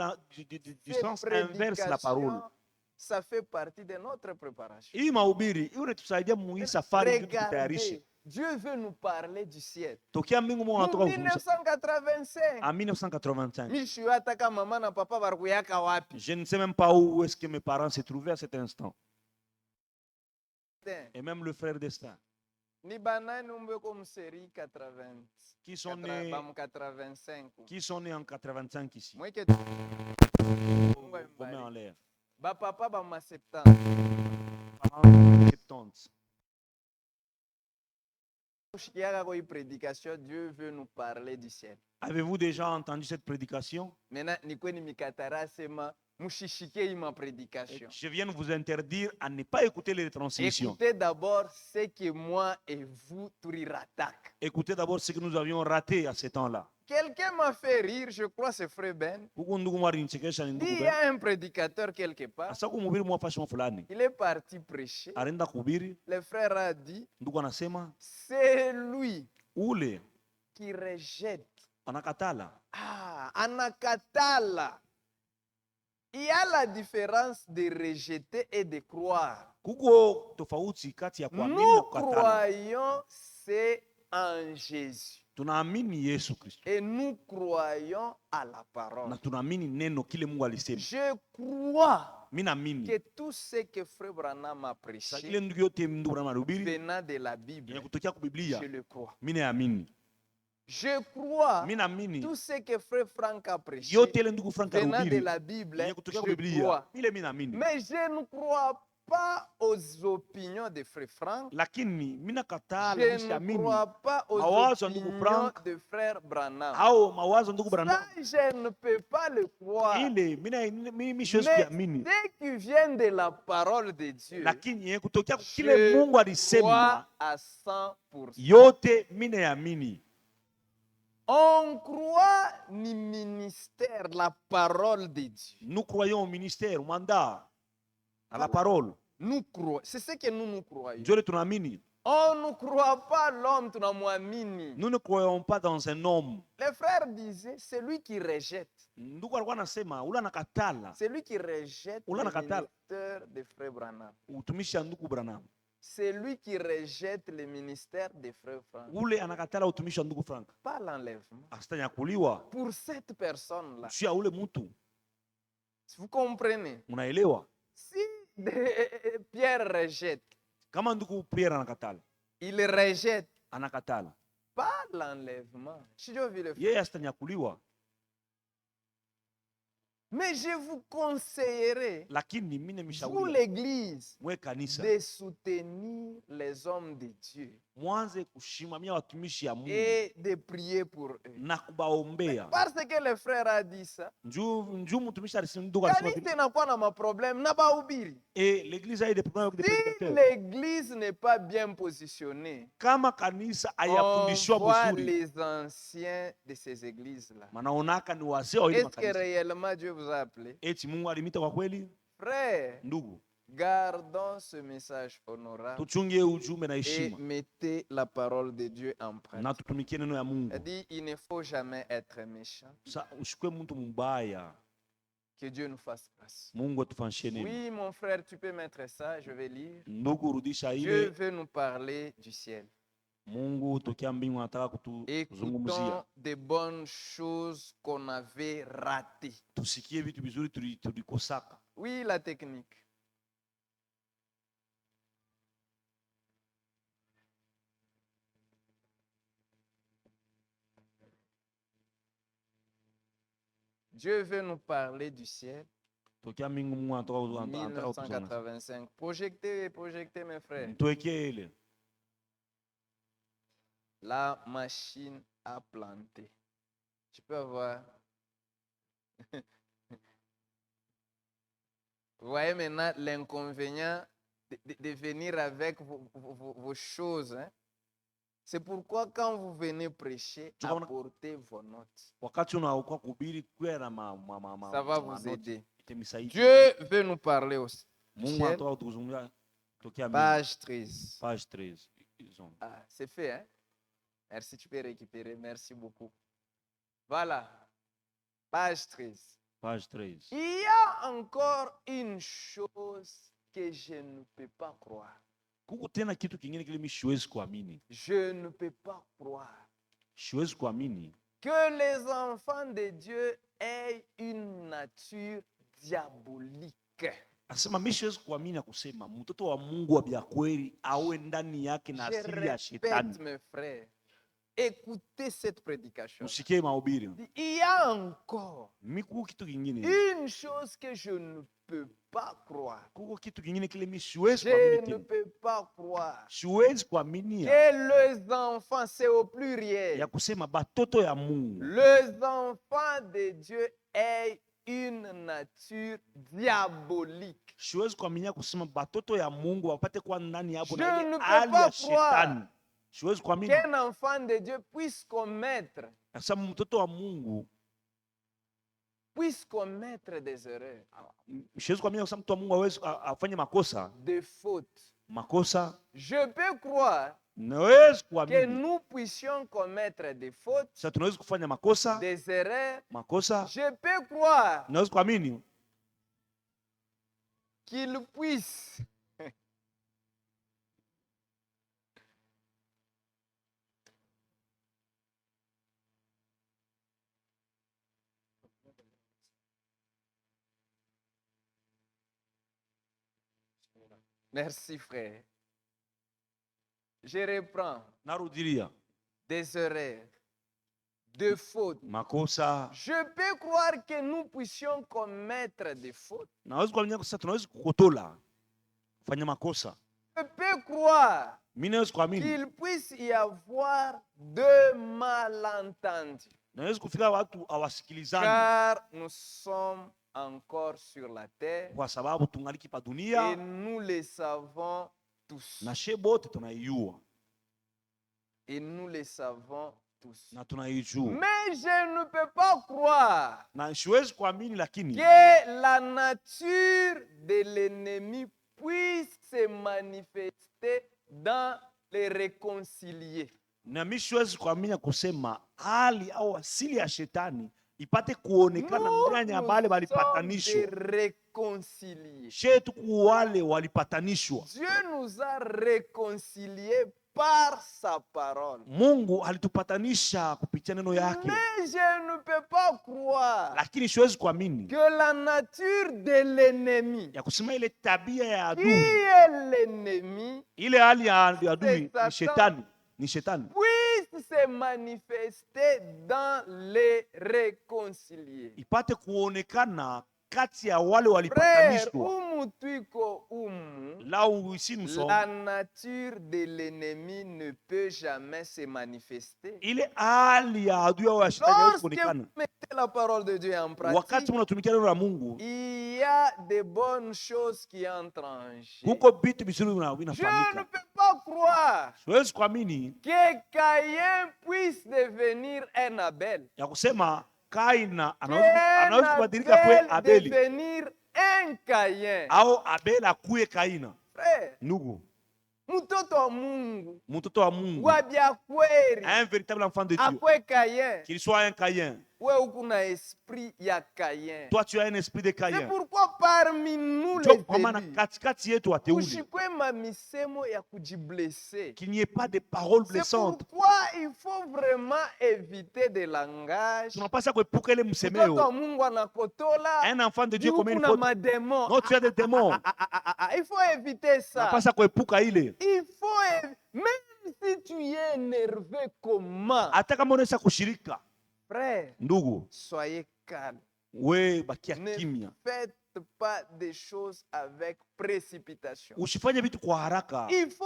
Ces sens inverse la parole. prédications, ça fait partie de notre préparation. Hii mahubiri hiyo inatusaidia muhii safari ili tutayarishe. Regardez, Dieu veut nous parler du ciel. Tokea mbingu Mungu anatoka En kufundisha. 1985, En 1985. mishiyu ataka mama na papa barikuyaka wapi? Je ne sais même pas où est-ce que mes parents se trouvaient à cet instant. Et même le frère d'Estin. Ni banani umbeko mseri 80. Qui sont nés, Bam 85. qui sont nés en 85 ici. Mweke Vos mains en l'air. ba papa ba ma 70. Parents 70. Kushikiaka kwa hii prédication, Dieu veut nous parler du ciel. Avez-vous déjà entendu cette prédication? Maintenant nikwe ni mikatara sema mushishike hii ma prédication. Je viens de vous interdire à ne pas écouter les transmissions. Écoutez d'abord ce que moi et vous turiratak. Écoutez d'abord ce que nous avions raté à ce temps-là. Quelqu'un m'a fait rire, je crois c'est frère Ben. Huku ndugu mwalinichekesha ni ndugu Il y Ben. a un prédicateur quelque part. Asa kumhubiri mwafashimu fulani. Il est parti prêcher. Alienda kuhubiri, Le frère a dit, ndugu anasema c'est lui ule qui rejette. anakatala. Anakatala. Il y a la différence de rejeter et de croire. Kuko tofauti kati ya kuamini na Nous kukataa. croyons c'est en Jésus. Tunaamini Yesu Kristo. Et nous croyons à la parole. Na tunaamini neno kile Mungu alisema. Je crois Mimi naamini que tout ce que Frère Branham a prêché kile ndugu yote ndugu Branham alihubiri venant de la Bible, kutokea kwa Biblia, je le crois. mimi naamini. Je crois Mimi naamini tout ce que Frère Franck a prêché yote ile ndugu Frank venant de alihubiri la Bible, kutokea kwa je Biblia, crois. ile mimi naamini. Mais je ne crois pas aux opinions de Frère Franck. Lakini mimi nakataa Je ne siamini crois pas aux mawazo ya ndugu opinions Frank de Frère Branham. au mawazo ndugu Ça, Branham. je ne peux pas le croire. Ile mimi siwezi Mais kuamini. dès qu'il vient de la parole de Dieu, Lakini kutokea kile je Mungu crois alisema à 100%. yote mimi naamini. On croit ni ministère, la parole de Dieu. Nous croyons au ministère, au mandat, à la parole. Nous croyons. C'est ce que nous croyons. Dieu tunaamini. On ne croit pas l'homme, tunamwamini. Nous ne croyons pas dans un homme. Les frères disaient, c'est lui qui rejette. Ndugu alikuwa anasema ula nakatala C'est lui qui rejette Ula le nakatala. ministère de Frère Branham. utumishi wa ndugu Branham. C'est lui qui rejette le ministère de Frère Franck. Ule anakatala utumishi wa ndugu Frank. Pas l'enlèvement. Asitanyakuliwa. Pour cette personne-là, Juu ya ule mtu. vous comprenez? Unaelewa? Si Pierre rejette, Kama ndugu Pierre anakatala. il rejette Anakatala. pas l'enlèvement. Yeye asitanyakuliwa. Mais je vous conseillerais, Lakini mimi vous nimeshauri l'église, mwe kanisa de soutenir les hommes de Dieu mwanze kushimamia watumishi ya Mungu et de prier pour eux. na kubaombea. Parce que le frère a dit ça. Njoo mtumishi ndugu alisema Kanisa inakuwa na maproblème na bahubiri. et l'église a des problèmes avec des Si prédicateurs. l'église n'est pas bien positionnée, Kama kanisa on hayafundishwa voit vizuri, les anciens de ces églises-là. manaonaka ni wazee wa ile Est-ce que makanisa. réellement Dieu vous a appelé? Eti Mungu alimita kwa kweli? Frère, Ndugu, gardons ce message honorable tuchunge ujumbe na et heshima mettez la parole de Dieu en pratique. na tutumikie neno ya Mungu. Elle dit, il ne faut jamais être méchant. Usikwe mtu mbaya. Que Dieu nous fasse grâce. Mungu atufanyishie neno. Oui, mon frère, tu peux mettre ça, je vais lire. Ndugu, rudisha Dieu ile. veut nous parler du ciel. Mungu tokea mbingu anataka kutuzungumzia. Écoutons de bonnes choses qu'on avait ratées. Tusikie vitu vizuri tulikosaka. Oui, la technique. Dieu veut nous parler du ciel. Tokea mbingu Mungu anataka kutuzungumzia. 1985. Projectez mes frères. Tuwekee ile. La machine à planter. Tu peux avoir. Vous voyez maintenant l'inconvénient de venir avec vos choses. Hein? C'est pourquoi quand vous venez prêcher, apportez vos notes. Ça va vous aider. Dieu veut nous parler aussi. Page 13. Page 13. Ah, c'est fait, hein? Merci, tu peux récupérer. Merci beaucoup. Voilà. Page 13. Page 13. Il y a encore une chose que je ne peux pas croire. Je ne peux pas croire que les enfants de Dieu aient une nature diabolique. Asema mimi siwezi kuamini kusema mtoto wa Mungu wa bia kweli awe ndani yake na asili ya shetani. Mes frères, écoutez cette prédication. Usikie mahubiri. Il y a encore Miku kitu kingine. Une chose que je ne peux pas croire. Kuko kitu kingine kile mimi siwezi Je kuamini. ne peux pas croire Siwezi kuamini que les enfants, c'est au pluriel, ya kusema batoto ya Mungu, les enfants de Dieu aient une nature diabolique. siwezi kuamini kusema batoto ya Mungu wapate kwa ndani hapo Je na ne ile peux hali pas ya shetani. Siwezi kuamini qu'un enfant de Dieu puisse commettre des erreurs, siwezi kuamini kusema mtu wa Mungu hawezi afanye makosa. des fautes. Makosa Je peux croire nawezi que kuamini. nous puissions commettre des fautes, Sasa tunaweza kufanya makosa, des erreurs. makosa. Je peux croire Naweza kuamini qu'il puisse Merci, frère. Je reprends. Narudilia. Des erreurs, de fautes. Makosa. Je peux croire que nous puissions commettre des fautes. Naweza kuamini kosa, tunaweza kukotola. Fanya makosa. Je peux croire Mimi naweza kuamini. qu'il puisse y avoir deux malentendus. Naweza kufika watu hawasikilizani. Car nous sommes encore sur la terre. Kwa sababu tungaliki pa dunia. Et nous le savons tous. Na shebote tunaijua. Et nous le savons tous. Na tunaijua. Mais je ne peux pas croire Na siwezi kuamini lakini que la nature de l'ennemi puisse se manifester dans les réconciliés. Na mimi siwezi kuamini kusema hali au asili ya shetani ipate kuonekana ndani ya wale walipatanishwa. Shetu kuwale walipatanishwa. Dieu nous a réconciliés par sa parole. Mungu alitupatanisha kupitia neno yake. Mais je ne peux pas croire Lakini siwezi kuamini que la nature de l'ennemi, ya kusema ile tabia ya qui adui, est l'ennemi, ile hali ya adui ni shetani, ni shetani, puisse se manifester dans les réconciliés. ipate kuonekana kati ya wale Frère, walipatanishwa. la nature de l'ennemi ne peut jamais se manifester. Ile hali ya adui au ya shetani haiwezi kuonekana. Lorsque vous mettez la parole de Dieu en pratique, Wakati mnatumikia neno la Mungu, il y a de bonnes choses qui entrent en jeu. kuko vitu vizuri Je ne vinafanyika. peux pas croire Siwezi kuamini que Caïn puisse devenir un Abel. ya kusema Kaina anaweza kubadilika kwe Abeli devenir un Caïn. au Abeli akuwe Kaina. Frère, Ndugu, mtoto wa Mungu mtoto wa Mungu, wabia kweli un véritable enfant de Dieu, akwe Caïn, qu'il soit un Caïn. we uko na esprit ya Caïn. Toi, tu as un esprit de C'est Caïn. pourquoi parmi nous Ndio les kwa maana élus, katikati yetu wateule kushikwe mamisemo ya kujiblesser. qu'il n'y ait pas de paroles C'est blessantes. pourquoi il faut vraiment éviter des langages. Tunapaswa kuepuka ile Mtoto wa msemeo. Mungu anakotola, Un enfant de Dieu comme une kuna faute. madémon. Non, tu as des démons. Il faut éviter ça. Tunapaswa kuepuka ile. Il faut même si tu es énervé comment, Hata kama unaweza kushirika, frère, ndugu, soyez calme. we bakia Ne kimya. faites pas des choses avec précipitation. Usifanye vitu kwa haraka. Il faut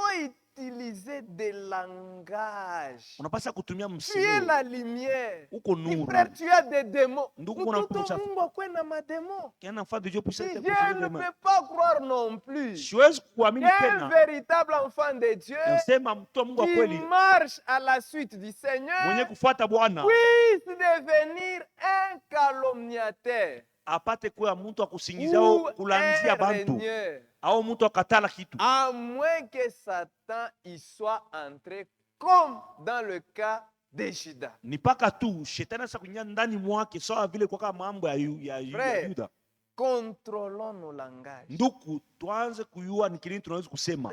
utiliser des langages. Unapaswa kutumia Tu es msemeo. la lumière. Uko Et nuru. frère, tu as des démons. Ndugu, kuna Mtoto wa mchafu. Mungu akwe na madémons. Qu'un enfant de Dieu puisse Je être ne possédé. peux pas croire non plus Siwezi kuamini qu'un tena. véritable enfant de Dieu Nasema mtu wa Mungu wa qui kweli marche à la suite du Seigneur mwenye kufuata Bwana puisse devenir un calomniateur apate kuwa mtu wa kusingizia ou au un kulanzia bantu régneur, au mtu akatala kitu, à moins que Satan y soit entré comme dans le cas de Judas. ni paka tu shetani sasa kuingia ndani mwake sawa vile kwa kama mambo ya Frère, Yuda. Contrôlons nos langages. Ndugu, tuanze kuyua ni kile tunaweza kusema.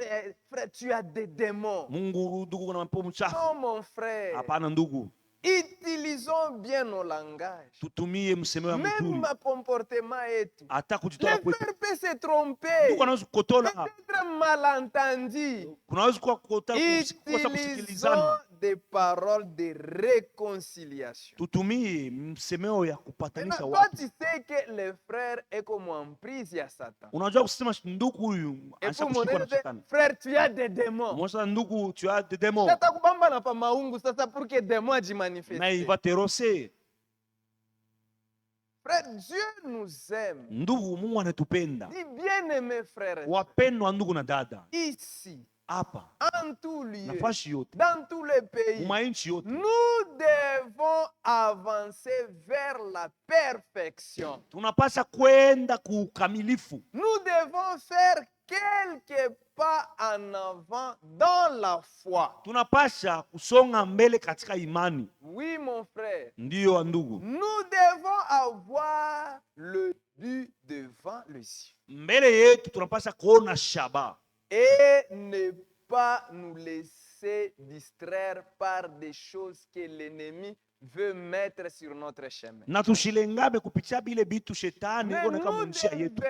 Frère, tu as des démons. Mungu, ndugu, kuna mambo mchafu. Non, mon frère. Hapana ndugu, Utilisons bien nos langages. tutumie msemeo ya Même mzuri ma comportement et tout. hata Le kujitoa kwetu. frère peut se tromper. Ndugu anaweza kukotola, Peut-être malentendu. kunaweza kuwa kukosa Utilisons kusikilizana. des paroles de réconciliation. Tutumie msemeo ya kupatanisha Maintenant, toi, watu. tu sais que le frère est comme en prise à Satan. Unajua kusema ndugu huyu Et anataka pour kushikwa mon na shetani. frère, tu as des démons. Mwanza ndugu, tu as des démons. Sasa kubamba na pa maungu sasa pour que démons ajimanifeste. Na il va te rosser. Frère, Dieu nous aime. Ndugu, Mungu anatupenda. Dis bien-aimé frère. Wapendwa ndugu na dada, Ici, hapa en tout lieu, nafasi yote, dans tous les pays, mainchi yote, nous devons avancer vers la perfection. tunapasa kwenda kuukamilifu. Nous devons faire quelques pas en avant dans la foi. Tunapasha kusonga mbele katika imani. Oui, mon frère. Ndiyo ndugu, Nous devons avoir le but devant les yeux. Mbele yetu tunapaswa kuona shaba. Et ne pas nous laisser distraire par des choses que l'ennemi veut mettre sur notre chemin. Na tushilengabe kupitia bile bitu shetani Mais iko kama njia yetu.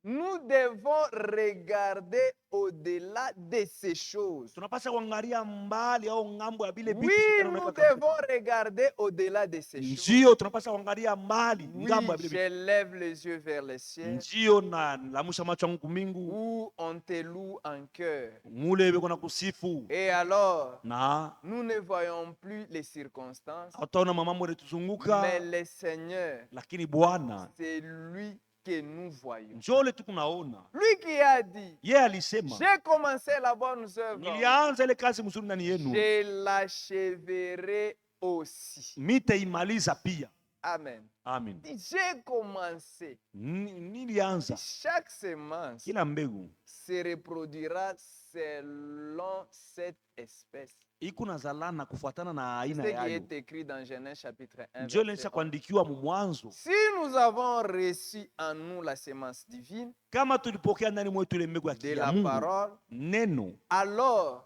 Nous devons regarder au-delà de ces choses. Tunapaswa kuangalia mbali au ngambo ya bile bitu Oui, shetani nous unaweka. devons regarder au-delà de ces choses. Ndio tunapaswa kuangalia mbali Oui, ngambo ya bile bitu. je lève les yeux vers le ciel. Ndio na lamusha macho yangu kumingu. Où on te loue en cœur. Mule beko na kusifu. Et alors, Na nous ne voyons plus les circonstances. utaona mambo yanatuzunguka. Mais le Seigneur, Lakini Bwana c'est lui que nous voyons. njole tu kunaona. Lui qui a dit, Yeye alisema, j'ai commencé la bonne œuvre, nilianza ile kazi mzuri ndani yenu. je l'achèverai aussi. Mitaimaliza pia. Amen. Amen. J'ai commencé. Nilianza. Chaque semence Kila mbegu se reproduira selon cette espèce. iko nazalana kufuatana na C'est aina ce qui yayo. est écrit dans Genèse chapitre 1. Ndio verset inaisha 1. kuandikiwa mwanzo. Si nous avons reçu en nous la semence divine Kama tulipokea ndani mwetu ile mbegu de ya la Mungu, parole, neno, alors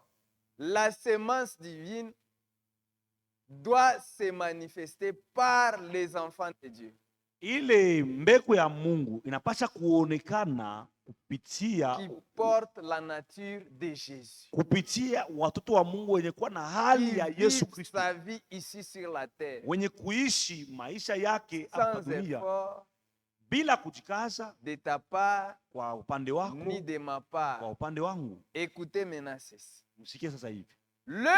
la semence divine doit se manifester par les enfants de Dieu. ile mbegu ya Mungu inapaswa kuonekana kupitia Qui porte la nature de Jésus. kupitia watoto wa Mungu wenye kuwa na hali ya Qui Yesu vit Kristo, sa vie ici sur la terre. wenye kuishi maisha yake hapa Sans dunia effort bila kujikaza de ta part kwa upande wako, ni de ma kwa part. upande wangu. Écoutez maintenant ceci. Msikie sasa hivi, Le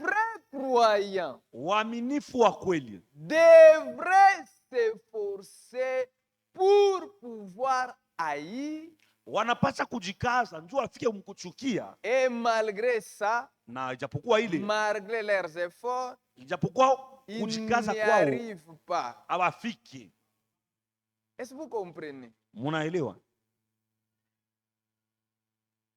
vrai croyant waaminifu wa kweli devrait s'efforcer pour pouvoir haïr, wanapaswa kujikaza ndio afike mkuchukia, et malgré ça, na ijapokuwa ile malgré leurs efforts, ijapokuwa ils kujikaza n'y kwao arrivent pas. hawafiki. Est-ce que vous comprenez? Munaelewa?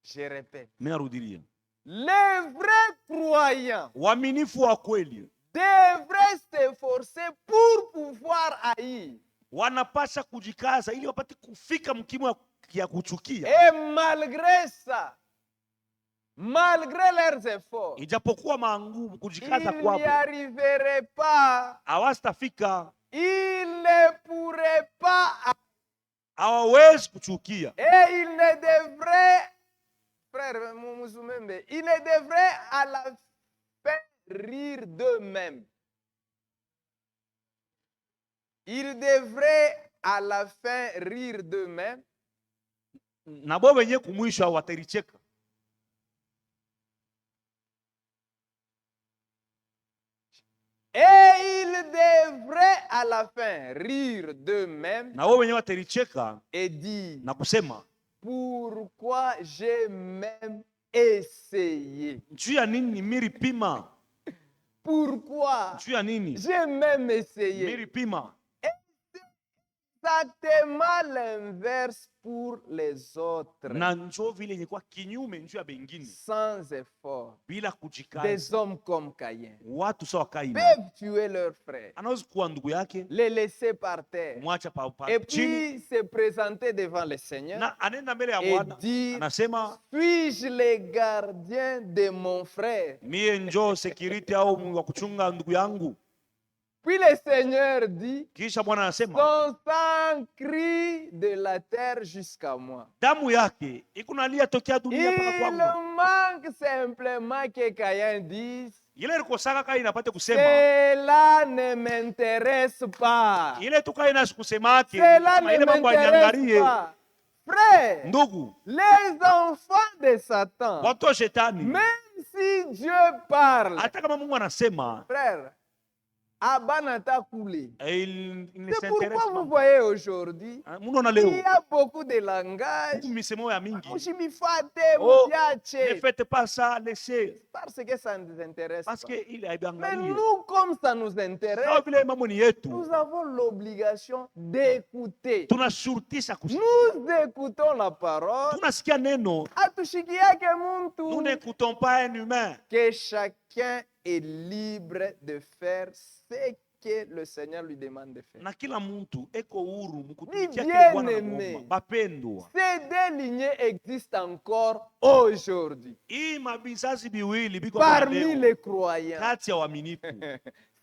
Je répète. Mimi narudilia, Les vrais croyants waaminifu wa kweli devraient s'efforcer pour pouvoir haïr. wanapaswa kujikaza ili wapate kufika mkimo ya kuchukia, Et malgré ça, malgré leurs efforts, ijapokuwa maangumu kujikaza ils n'y kwao arriveraient pas. hawastafika, Ils ne pourraient pas. hawawezi kuchukia. Et ils ne devraient, frère Mouzumembe, ils ne devraient à la fin rire d'eux-mêmes. Ils devraient à la fin rire d'eux-mêmes. Na bo wenye kumwisho wataricheka. Et ils devraient à la fin rire d'eux-mêmes Na bo wenye wataricheka et dire, na kusema, pourquoi j'ai même essayé? juu ya nini miripima? Pourquoi Juu ya nini j'ai même essayé? miripima? Exactement l'inverse pour les autres. Na njoo vile yenye kwa kinyume njuu ya bengine, Sans effort. bila Des kujikaza. hommes comme Caïn Watu sawa Kaini peuvent tuer leur frère, anaweza kuwa ndugu yake, les laisser par terre, kumwacha pa et chini, puis se présenter devant le Seigneur na anaenda mbele ya et Bwana dire, anasema, suis-je le gardien de mon frère? mie njoo security au Mungu wa kuchunga ndugu yangu. Puis le Seigneur dit, Kisha Bwana anasema, son sang crie de la terre jusqu'à moi. damu yake ikunalia tokea dunia mpaka Il kwangu. manque simplement que Caïn dise, Ile ilikosaka Kaini apate kusema, cela ne m'intéresse pas. ile tu Kaini asikusemake, Cela sema ne ile mambo m'intéresse anyangalie. pas. Frère, Ndugu, les enfants de Satan, watu wa shetani, même si Dieu parle, hata kama Mungu anasema, frère, Abanata coulé. il ne C'est s'intéresse pourquoi vous pas. voyez aujourd'hui, Munaona il leo y a beaucoup de langage. huku misemo ya mingi, Ushimifate, oh, mudiache. ne faites pas ça, laissez, Parce que ça ne nous intéresse parce pas. que ile Mais haibangalie. nous, comme ça nous intéresse, Sawa vile mambo ni yetu, nous avons l'obligation d'écouter. tunashurutisha kusikia, Nous écoutons la parole. tunasikia neno, Atushikiake nous muntu. n'écoutons pas un humain. Que chacun est libre de faire ce que le Seigneur lui demande de faire. Na kila muntu eko huru Ni mkutumikia bien kile Bwana aimé. anamuomba. Bapendwa, Ces deux lignées existent encore aujourd'hui hii mabizazi biwili biko parmi leo les croyants. kati ya waaminifu.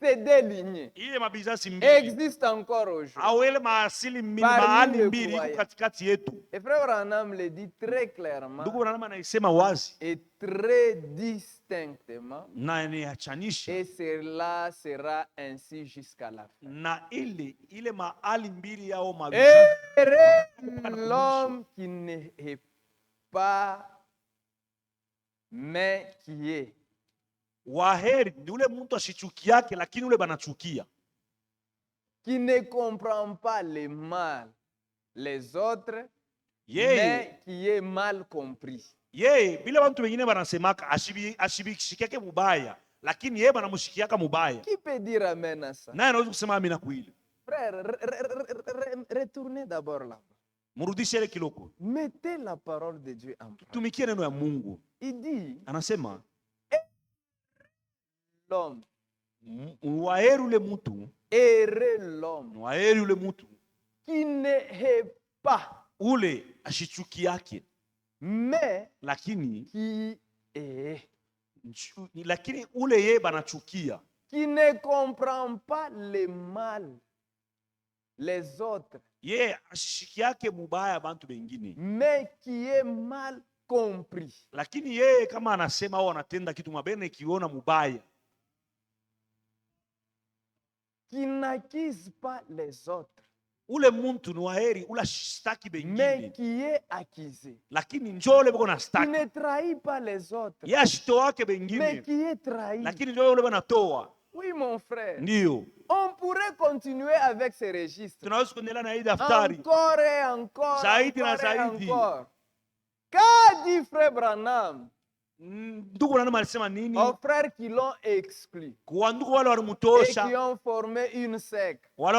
Ces deux lignées Ile mabizazi mbili existent encore aujourd'hui. au ile maasili mbili, Parmi mahali les mbili iko croyants. katikati yetu. Et Frère Branham le dit très clairement Ndugu Branham anaisema wazi et très distinctement, na niachanisha, et cela sera ainsi jusqu'à la fin. na ile mahali mbili yao mabizazi. Heureux l'homme qui n'est pas, mais qui est. Waheri ni ule mtu ashichukiake lakini ule banachukia. Qui ne comprend pas le mal les autres, Yeye mais qui est mal compris. yeye bila watu wengine banasemaka ashibikishikake mubaya, lakini yeye banamushikiaka mubaya. Qui peut dire amen à ça? Naye anaweza kusema amina kweli. Frère, retournez d'abord là-bas. Murudishe ile kiloko. Mettez la parole de Dieu en pratique. Tumikie neno ya Mungu. Il dit, Anasema l'homme, waheri ule mtu, heureux l'homme waheri ule mtu qui n'est pas, ule ashichukiake mais lakini qui est. lakini ule yeye banachukia. Qui ne comprend pas le mal les autres, Yeye ashishikiake mubaya bantu bengine, mais qui est mal compris. lakini yeye kama anasema au anatenda kitu mabene kiona mubaya. Qui n'accuse pas les autres, Ule muntu ni waheri ula shtaki mais bengine, qui est accusé. lakini njole bako na Qui staki. ne trahit pas les autres, Yeye ashitoake mais bengine, qui est trahi. lakini njole ule banatoa. Oui, mon frère. Ndio On pourrait continuer avec ces registres. tunaweza kuendelea na hii daftari Encore et encore. Zaidi na encore et zaidi. encore. Qu'a dit Frère Branham ndugu Branham alisema nini aux frères qui l'ont exclu kwa ndugu wale et qui walimtosha, ont formé une secte? wale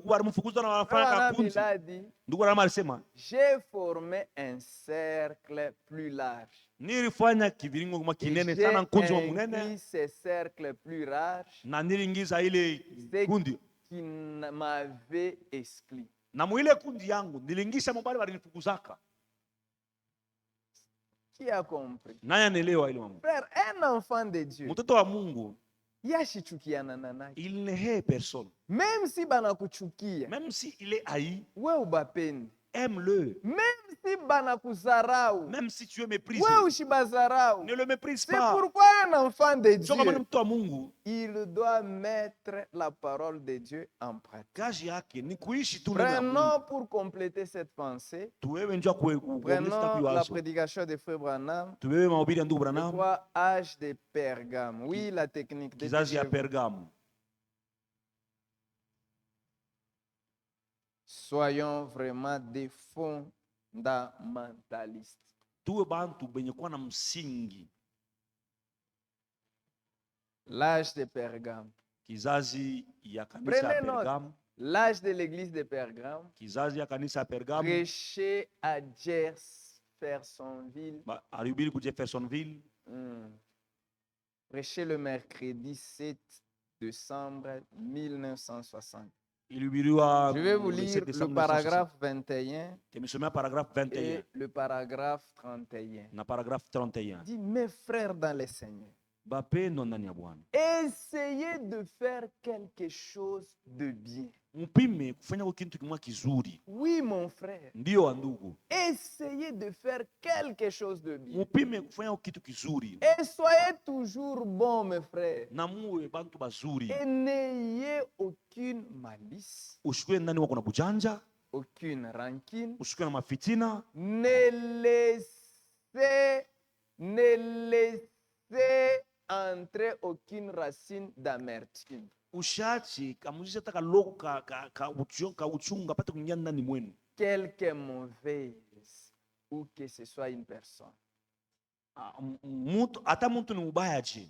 walimfukuza na Frère wanafanya Branham, kakundi. il a dit, Ndugu Branham alisema j'ai formé un cercle plus large. nilifanya kiviringo kama Et kinene j'ai sana, nkunzi wa inclus munene, ce cercle plus large na niliingiza ile ceux kundi, qui m'avaient exclu. na mwile kundi yangu niliingisha mobali walinifukuzaka. Qui a compris? Naye anaelewa ile mambo. Frère, un enfant de Dieu, Mtoto wa Mungu yashichukiana na nani? il ne hait personne, Même si banakuchukia, même si il est haï, we ubapendi. aime-le. Même si banakuzarau, Même si tu es méprisé, we ushibazarau. ne le méprise C'est pas. pourquoi un enfant de Sio kama ni Dieu, mtu wa Mungu, il doit mettre la parole de Dieu en pratique. kazi yake ni kuishi tu neno la Mungu. Prenons pour compléter cette pensée, Tuwewe njoo kuongeza prenons la kiwazo. prédication de Frère Branham, Tuwewe mahubiri ya ndugu le Branham, 3 âges de Pergame. Oui, la technique de kizazi ya Pergamu. Soyons vraiment des fondamentalistes. Tuwe bantu benye kuwa na msingi. L'âge de Pergame. Kizazi ya kanisa ya Prenez note. Pergamu, L'âge de l'église de Pergame. kizazi ya kanisa ya Pergamu, Prêché à Jeffersonville. alihubiri ku Jeffersonville, Prêché le mercredi 7 décembre 1960. ilihubiriwa Je vais vous le lire 7 le décembre paragraphe 21 Tumesomea paragraphe 21 et le paragraphe 31. na paragraphe 31. Il dit, mes frères dans le Seigneur, Bapendo ndani ya Bwana, essayez de faire quelque chose de bien. mpime kufanya kwa kitu kimwa kizuri. Oui, mon frère, Ndio wa ndugu, essayez de faire quelque chose de bien. mpime kufanya kwa kitu kizuri, Et soyez toujours bons, mes frères. na muwe bantu bazuri. Et n'ayez aucune malice, Ushikwe ndani wako na bujanja, aucune rancune. ushikwe na mafitina, Ne laissez entrer aucune racine d'amertume. ushachi kamujisha taka loko ka uchunga pate kuingia ndani mwenu. Quelque mauvaise ou que ce soit une personne. Hata mtu ni mubaya je,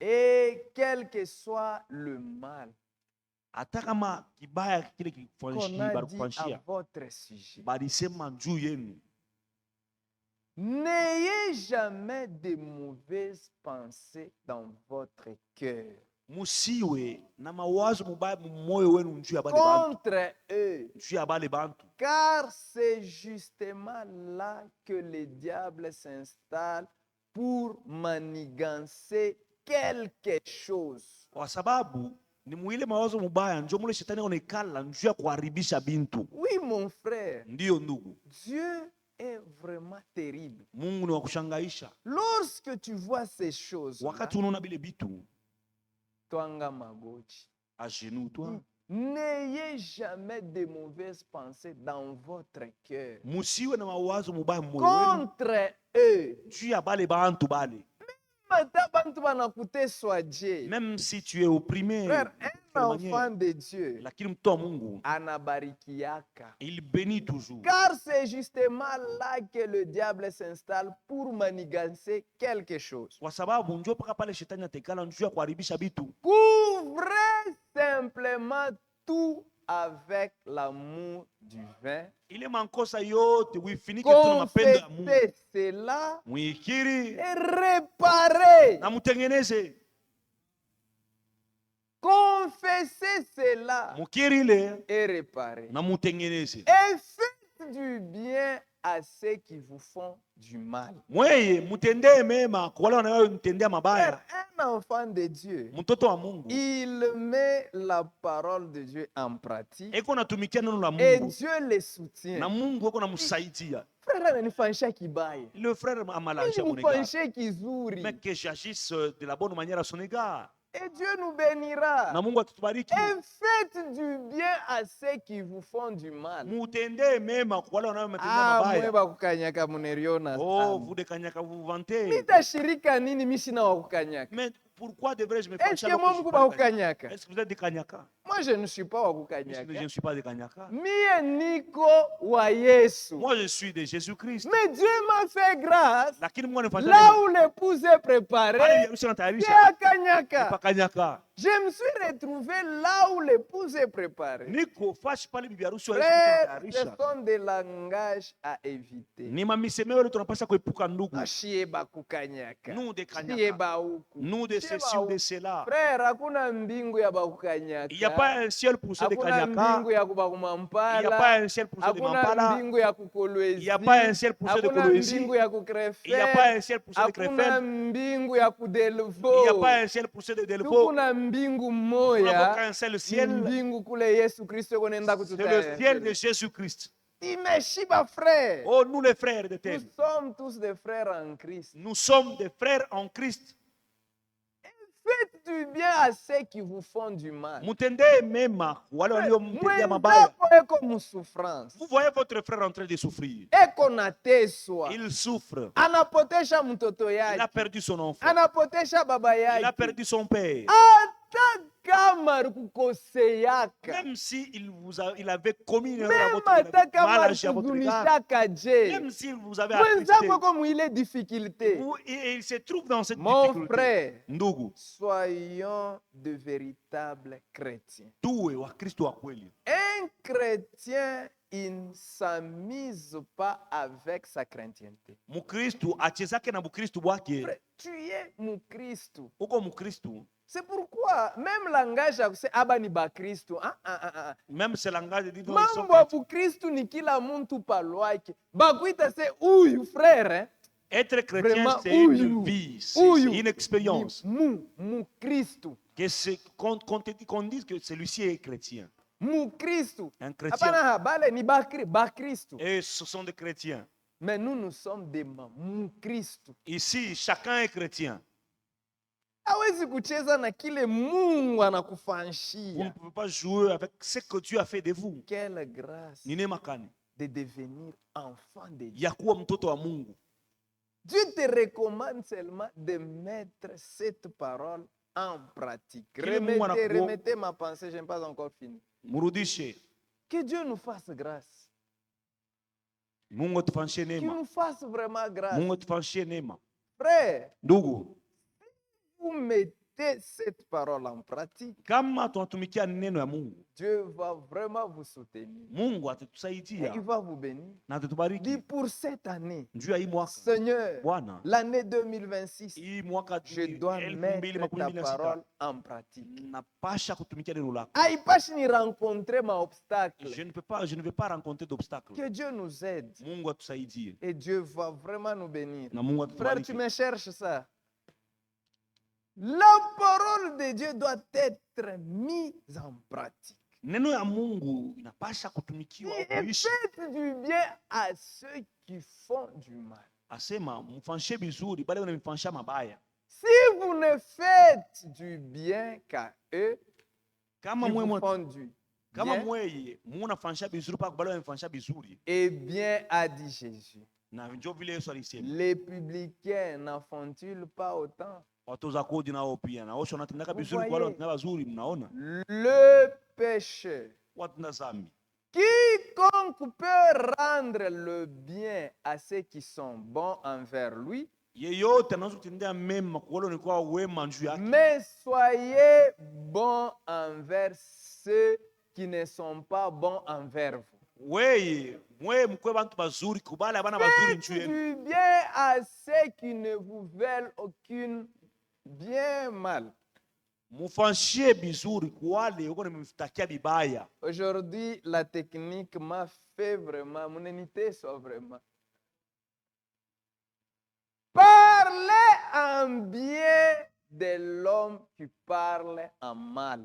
Et quel que soit le mal hata kama kibaya kile qu'on a dit à kifanyia votre sujet, balisema juu yenu, n'ayez jamais de mauvaises pensées dans votre cœur. musiwe na mawazo mubaya moyo wenu juu ya bale bantu, contre eux. juu ya bale bantu. Car c'est justement là que le diable s'installe pour manigancer quelque chose. Kwa sababu ni muile mawazo mubaya njo mule shetani onekala juu ya kuharibisha bintu. Oui mon frère. Ndiyo ndugu. Dieu est vraiment terrible. Mungu ni wa kushangaisha. Lorsque tu vois ces choses, wakati unaona bile bitu, twanga magoti, à genoux toi, n'ayez jamais de mauvaises pensées dans votre cœur musiwe na mawazo mubaya moyo wenu contre eux. juu ya bale bantu bale. Même si tu es opprimé, frère, un enfant de Dieu lakini mtu wa Mungu anabarikiaka, il bénit toujours. Car c'est justement là que le diable s'installe pour manigancer quelque chose. Kwa sababu njoo paka pale shetani atekala njoo ya kuharibisha bitu. Couvrez simplement tout avec l'amour du vin. Ile mankosa yote uifinike tu na mapendo ya Mungu. Confessez cela muikiri et réparez. Na mutengeneze. Confessez cela mukiri et réparez. Na mutengeneze. Et faites du bien à ceux qui vous font du mal. Mweye mutendee mema kwa wale wanaotendea mabaya. Un enfant de Dieu, mtoto wa Mungu, il met la parole de Dieu en pratique. Eko natumikia neno la Mungu. Et Dieu le soutient. Na Mungu eko namsaidia. Frère ananifanyisha kibaya. Le frère amalanisha mon égard. Kizuri. Mais que j'agisse de la bonne manière à son égard. Et Dieu nous bénira. Na Mungu atubariki. Et faites du bien à ceux qui vous font du mal. Mutende mema kwa wale wanaometendea mabaya. Mweba kukanyaka muneriona. Oh, vous de kanyaka vous vantez. Nitashirika nini mimi sina wa kukanyaka? Mais pourquoi devrais-je me fâcher avec vous? Est-ce que vous êtes des kanyaka? Moi je ne suis pas wa kukanyaka. Je ne suis pas de kanyaka. Mie niko wa Yesu. Moi je suis de Jésus-Christ. Mais Dieu m'a fait grâce. Là où l'épouse est préparée, je me suis retrouvé là où l'épouse est préparée. Frère, ce sont des langages à éviter. Nous de kanyaka. Nous de ceci ou de cela. Frère, hakuna mbingu ya bakukanyaka. Il n'y a pas un ciel pour ceux de kanyaka. Il n'y a pas un ciel pour ceux de Mampala. Il n'y a pas un ciel pour ceux de Kolwezi. Il n'y a pas un ciel pour ceux de Krefel. Il n'y a pas un ciel pour ceux de Delvaux. Il n'y a qu'un seul ciel. C'est le ciel de Jésus-Christ. Frère. Oh, nous les frères de terre. Nous sommes tous des frères en Christ. Nous sommes des frères en Christ. Faites du bien à ceux qui vous font du mal. Vous voyez votre frère en train de souffrir. Il souffre. Il a perdu son enfant. Il a perdu son père. Même s'il il avait commis une erreur à votre égard, même s'il vous avait difficulté, et il se trouve dans cette difficulté. Frère, soyons de véritables chrétiens. Un chrétien, il ne s'amuse pas avec sa chrétienté. Tu es mon Christ. C'est pourquoi même langage c'est abani ba Kristo. Même ce langage dit mambo ya Kristo ni kila muntu palwake. Bakuita c'est uyu frère. Être chrétien c'est une vie, c'est une expérience. Mu Kristo. Qu'on dise que celui-ci est chrétien. Mu Kristo. Un chrétien. Bale ni ba Kristo. Et ce sont des chrétiens. Mais nous sommes des mu Kristo. Ici chacun est chrétien. Hawezi kucheza na kile Mungu anakufanyia. Vous ne pouvez pas jouer avec ce que Dieu a fait de vous. Quelle grâce de devenir enfant de Dieu. Yakuwa mtoto wa Mungu. Dieu te recommande seulement de mettre cette parole en pratique. Remettez ma pensée, je n'ai pas encore fini. Murudishe. Que Dieu nous fasse grâce. Mungu atufanyie neema. Qu'il nous fasse vraiment grâce. Mungu atufanyie neema. Frère, ndugu, vous mettez mettez cette parole en pratique, kama tunatumikia neno ya Mungu, Dieu va vraiment vous soutenir. Mungu Et atatusaidia il va vous bénir. na atatubariki. Dis pour cette année, Njoo hii mwaka Seigneur, Bwana, l'année 2026, hii mwaka je dois mettre ta 2026 parole en pratique. napasha kutumikia neno lako. Aipashi ni rencontrer ma obstacle. Je ne vais pas rencontrer d'obstacles. Que Dieu nous aide. Mungu atusaidie Et Dieu va vraiment nous bénir. na Mungu Frère, atubariki. tu me cherches ça. La parole de Dieu doit être mise en pratique. Neno ya Mungu inapasha kutumikiwa kuishi. Faites du bien à ceux qui font du mal. Asema mfanshe vizuri bali wanamfansha mabaya. Si vous ne faites du bien qu'à eux Kama qui vous mwe font du kama bien, mweye munafansha vizuri pa bali wanamfansha vizuri. eh bien, a dit Jésus, Na njoo vile Yesu alisema. les publicains n'en font-ils pas autant? Watoza kodi nao pia na wao wanatendeka Vous vizuri kwa wale voyez? wanatenda vizuri, mnaona? Le pécheur. Watenda zambi. Quiconque peut rendre le bien à ceux qui sont bons envers lui, Yeyote anaweza kutendea mema kwa wale walikuwa wema juu yake. mais soyez bons envers ceux qui ne sont pas bons envers vous. Weye, mwe mkwe bantu bazuri kubali abana bazuri juu Faites yenu. du bien à ceux qui ne vous veulent aucun bien mal. Mufanshie bizuri kwa wale wako nimemtakia bibaya. Aujourd'hui, la technique m'a fait vraiment, mon unité soit vraiment. Parlez en bien de l'homme qui parle en mal.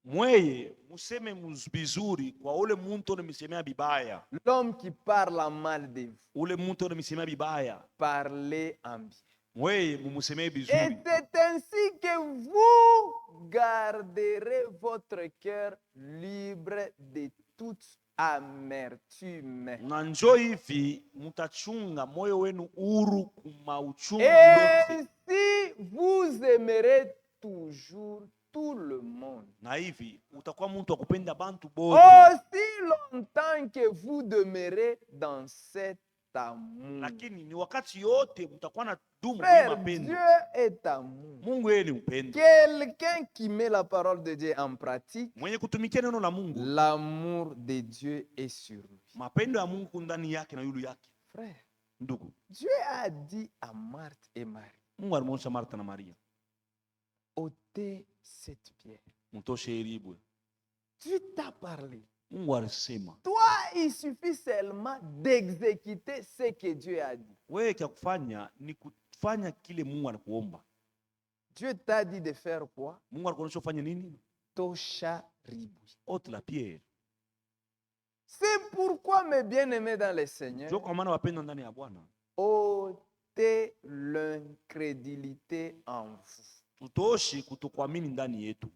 Mweye, museme bizuri kwa ule muntu unemisemea bibaya. L'homme qui parle en mal de vous, Ule muntu unemisemea bibaya. parlez en bien. Mweye, mumusemee Et bizuri. c'est ainsi que vous garderez votre cœur libre de toute amertume. Na njoo hivi mutachunga moyo wenu huru kumauchungu Et yote. si vous aimerez toujours tout le monde, Na hivi utakuwa mtu akupenda bantu bote. aussi longtemps que vous demeurez dans cet amour. Lakini ni wakati yote mtakuwa na dumu kwa Frère, mapendo. Dieu est amour. Mungu yeye ni upendo. Quelqu'un qui met la parole de Dieu en pratique, Mwenye kutumikia neno la Mungu, l'amour de Dieu est sur lui. mapendo ya Mungu ndani yake na yulu yake. Frère, Ndugu, Dieu a dit à Marthe et Marie, Mungu alimwonyesha Martha na Maria, ôtez cette pierre. mtoshe iribwe. Dieu t'a parlé. Mungu alisema, Toi, il suffit seulement d'exécuter ce que Dieu a dit. wewe kia kufanya ni kufanya kile Mungu anakuomba. Dieu t'a dit de faire quoi? Mungu alikuonyesha ufanye nini? Tosha ribui. Ôte la pierre. C'est pourquoi, mes bien-aimés dans le Seigneur, Ndio kwa maana wapendwa ndani ya Bwana, ôtez l'incrédulité en vous. tutoshe kutokuamini ndani yetu.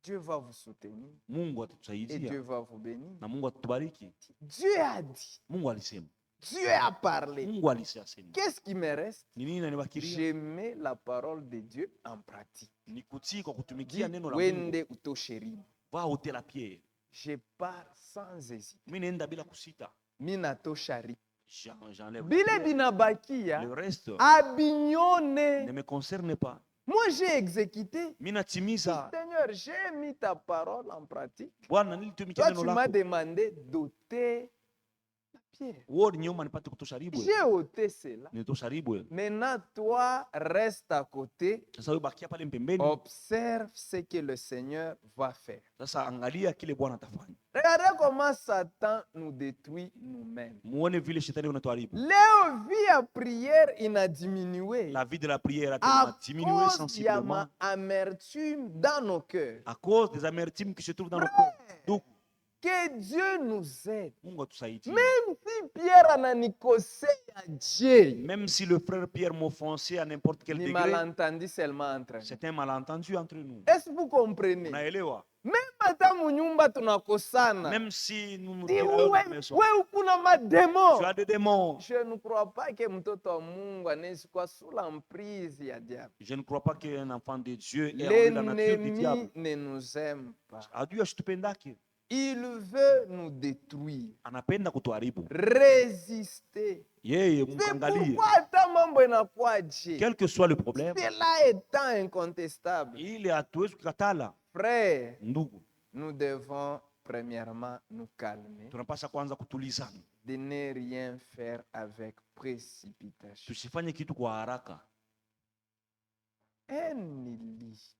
Dieu va vous soutenir Mungu et atatusaidia Dieu va vous bénir. na Mungu atatubariki. Dieu a dit, Mungu alisema, Dieu a parlé. Mungu alisema. Qu'est-ce qui me reste? Ni nini nanibakiria? Je mets la parole de Dieu en pratique. Ni kutii kwa Dis, kutumikia neno la Mungu. wende utosheri. Va ôter la pierre. Je pars sans hésiter. Mimi naenda bila kusita. Mina toshari. J'enlève la Bile pierre. binabakia Le reste abignone. ne me concerne pas. Moi j'ai exécuté. Mimi natimiza. Seigneur, j'ai mis ta parole en pratique. Bwana, nilitumikia Toi, neno tu m'as lako. demandé d'ôter la pierre. Wewe nyuma nipate kutosha ribwe. J'ai ôté cela. Nitosha ribwe. Maintenant, toi, reste à côté. Sasa wewe bakia pale pembeni. Observe ce que le Seigneur va faire. Sasa angalia kile Bwana atafanya. Regardez comment Satan nous détruit nous-mêmes. Muone vile shetani unatuharibu. Leur vie à prière, il a diminué. La vie de la prière a À diminué cause de sensiblement ma amertume dans nos cœurs. à cause des amertumes qui se trouvent dans nos cœurs. Donc, Que Dieu nous aide. Mungu atusaidie. Même si Pierre ananikosea Dieu, Même si le frère Pierre m'offensait à n'importe quel ni degré, malentendu seulement entre nous. c'est un malentendu entre nous. Est-ce que vous comprenez? Unaelewa? Même hata munyumba tunakosana. Même si nous nous Di tiraillons dans la maison, wewe kuna mademo. tu as des démons. Je ne crois pas que mtoto wa Mungu anaweza kuwa sous l'emprise ya diable. Je ne crois pas qu'un enfant de Dieu ait la nature du diable. L'ennemi ne nous aime pas. Adui asitupendake, Il veut nous détruire. anapenda kutuharibu. Résister. Yeye C'est mkangalie. pourquoi hata mambo Quel que soit le problème, cela étant incontestable, frère, nous devons premièrement nous calmer, de ne rien faire avec précipitation. Un Élie,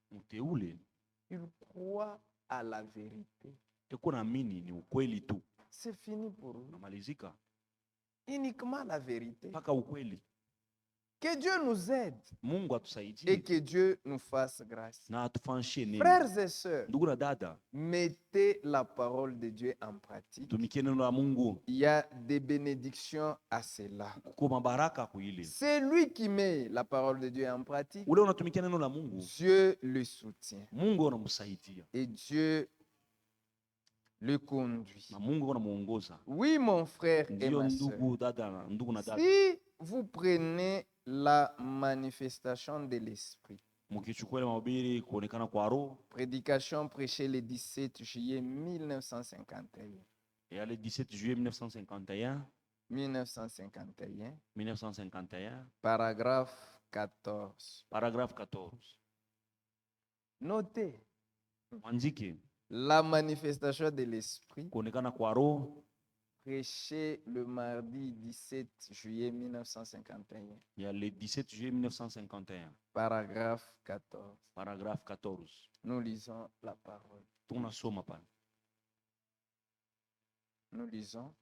il croit à la vérité. C'est fini pour lui. Uniquement la vérité. Que Dieu nous aide et que Dieu nous fasse grâce. Frères et sœurs, mettez la parole de Dieu en pratique. Il y a des bénédictions à cela. C'est lui qui met la parole de Dieu en pratique. Dieu le soutient. Et Dieu le conduit. Oui, mon frère et ma sœur. Si vous prenez la manifestation de l'esprit, prédication prêchée le 17 juillet 1951. Et le 17 juillet 1951. 1951. Paragraphe 14. Paragraphe 14. Notez. La manifestation de l'esprit prêché le mardi 17 juillet 1951. Il y a le 17 juillet 1951. Paragraphe 14. Paragraphe 14. Nous lisons la parole. Nous lisons.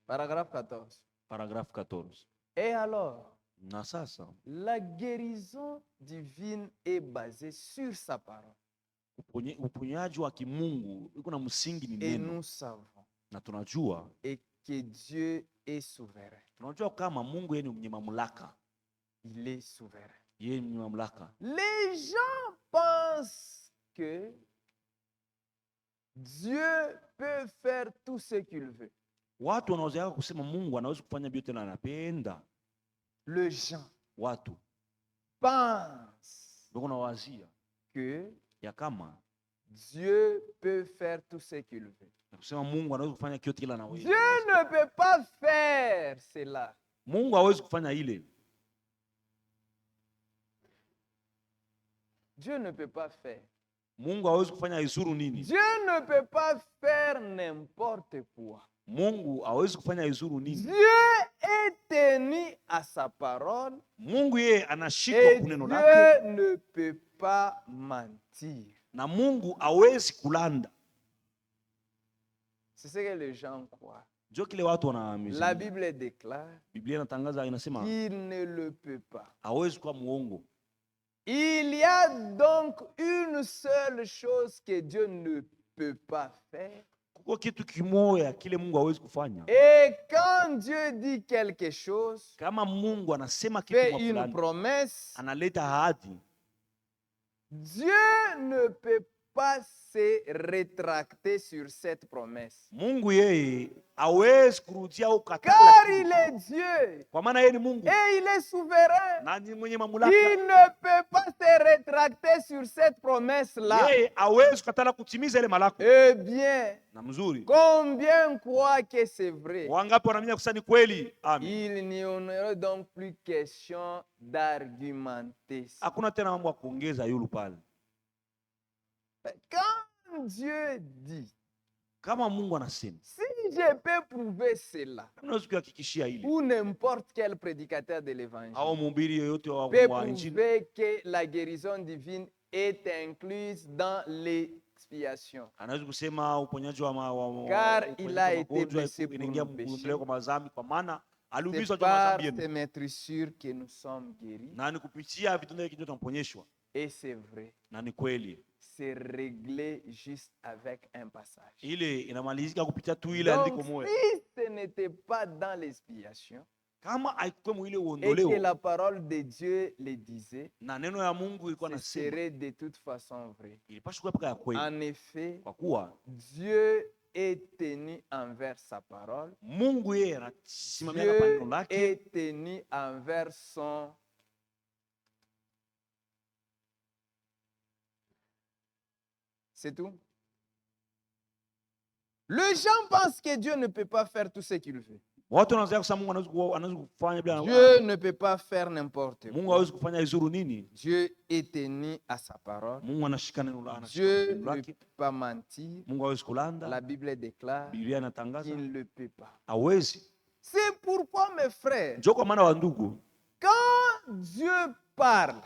Paragraphe 14. Paragraphe 14. Et alors, la guérison divine est basée sur sa parole. Et nous savons et que Dieu est souverain. Il est souverain. Les gens pensent que Dieu peut faire tout ce qu'il veut. Les gens pensent que Dieu peut faire tout ce qu'il veut. Dieu ne peut pas faire cela. Dieu ne peut pas faire. Dieu ne peut pas faire n'importe quoi. Dieu est tenu à sa parole et Dieu ne peut pas mentir. C'est ce que les gens croient. La Bible déclare qu'il ne le peut pas. Il y a donc une seule chose que Dieu ne peut pas faire. Et quand Dieu dit quelque chose, fait une promesse, Dieu ne peut pas se rétracter sur cette promesse. Car il est Dieu et il est souverain. Il ne peut pas se rétracter sur cette promesse-là. Eh bien, combien croient que c'est vrai? Il n'y en aura donc plus question d'argumenter. Quand Dieu dit, si je peux prouver cela, ou n'importe quel prédicateur de l'évangile peut prouver que la guérison divine est incluse dans l'expiation, car il a été blessé pour nos péchés, c'est par ses meurtrissures que nous sommes guéris. Et c'est vrai. C'est réglé juste avec un passage. Donc, si ce n'était pas dans l'expiation et que la parole de Dieu le disait, ce serait de toute façon vrai. En effet, Dieu est tenu envers sa parole. Dieu est tenu envers son C'est tout. Les gens pensent que Dieu ne peut pas faire tout ce qu'il veut. Dieu ne peut pas faire n'importe quoi. Dieu est tenu à sa parole. Dieu ne peut pas mentir. La Bible déclare qu'il ne le peut pas. C'est pourquoi, mes frères, quand Dieu parle,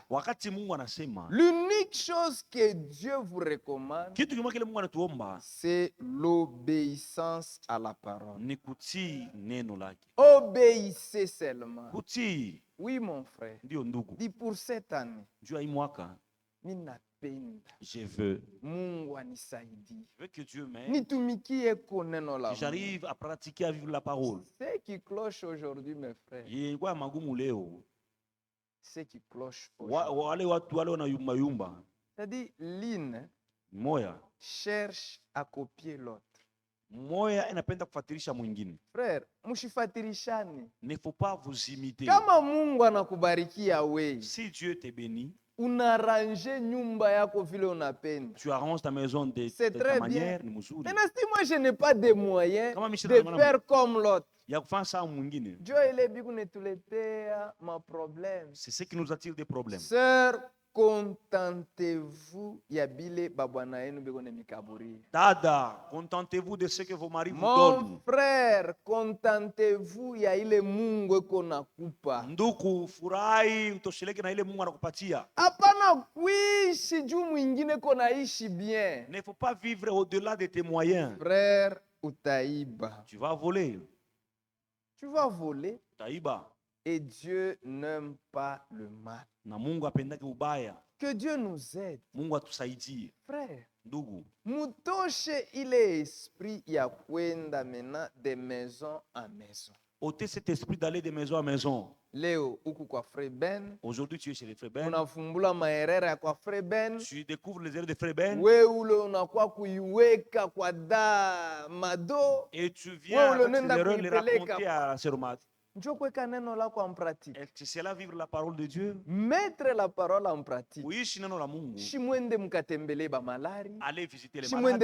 l'unique chose que Dieu vous recommande, c'est l'obéissance à la parole. Obéissez seulement. Oui, mon frère. Dis pour cette année, je veux que Dieu m'aide. J'arrive à pratiquer, à vivre la parole. Ce qui cloche aujourd'hui, mes frères, ce qui cloche aujourd'hui, c'est-à-dire l'une cherche à copier l'autre. Frère, ne faut pas vous imiter. Si Dieu te bénit, tu arranges ta maison de ta manière. Maintenant, si moi je n'ai pas de moyens de faire comme l'autre, c'est ce qui nous attire des problèmes. Sœur, contentez-vous Dada, contentez-vous de ce que vos maris vous donnent. Mon frère, contentez-vous ya ile Mungu konakupa. Ndugu, furahi utosheleke na ile Mungu anakupatia. Hapana kuishi juu mwingine konaishi bien. Ne faut pas vivre au-delà de tes moyens. Frère, utaiba. Tu vas voler. Tu vas voler. Utaiba. Et Dieu n'aime pas le mal. Na Mungu apendake ubaya. Que Dieu nous aide. Mungu atusaidie. Frère, ndugu, mutoshe ile esprit ya kwenda maintenant de maison en maison. ôtez cet esprit d'aller de maison à maison. Leo uku kwa Frère Ben. Aujourd'hui tu es chez les Frères Ben. Unafumbula maerera ya kwa Frère Ben. Tu découvres les erreurs de Frère Ben. Wewe ule unakuwa kuiweka kwa da mado. Et tu viens avec ces erreurs les raconter à Seromat. C'est là vivre la parole de Dieu. Mettre la parole en pratique. Allez visiter les malades.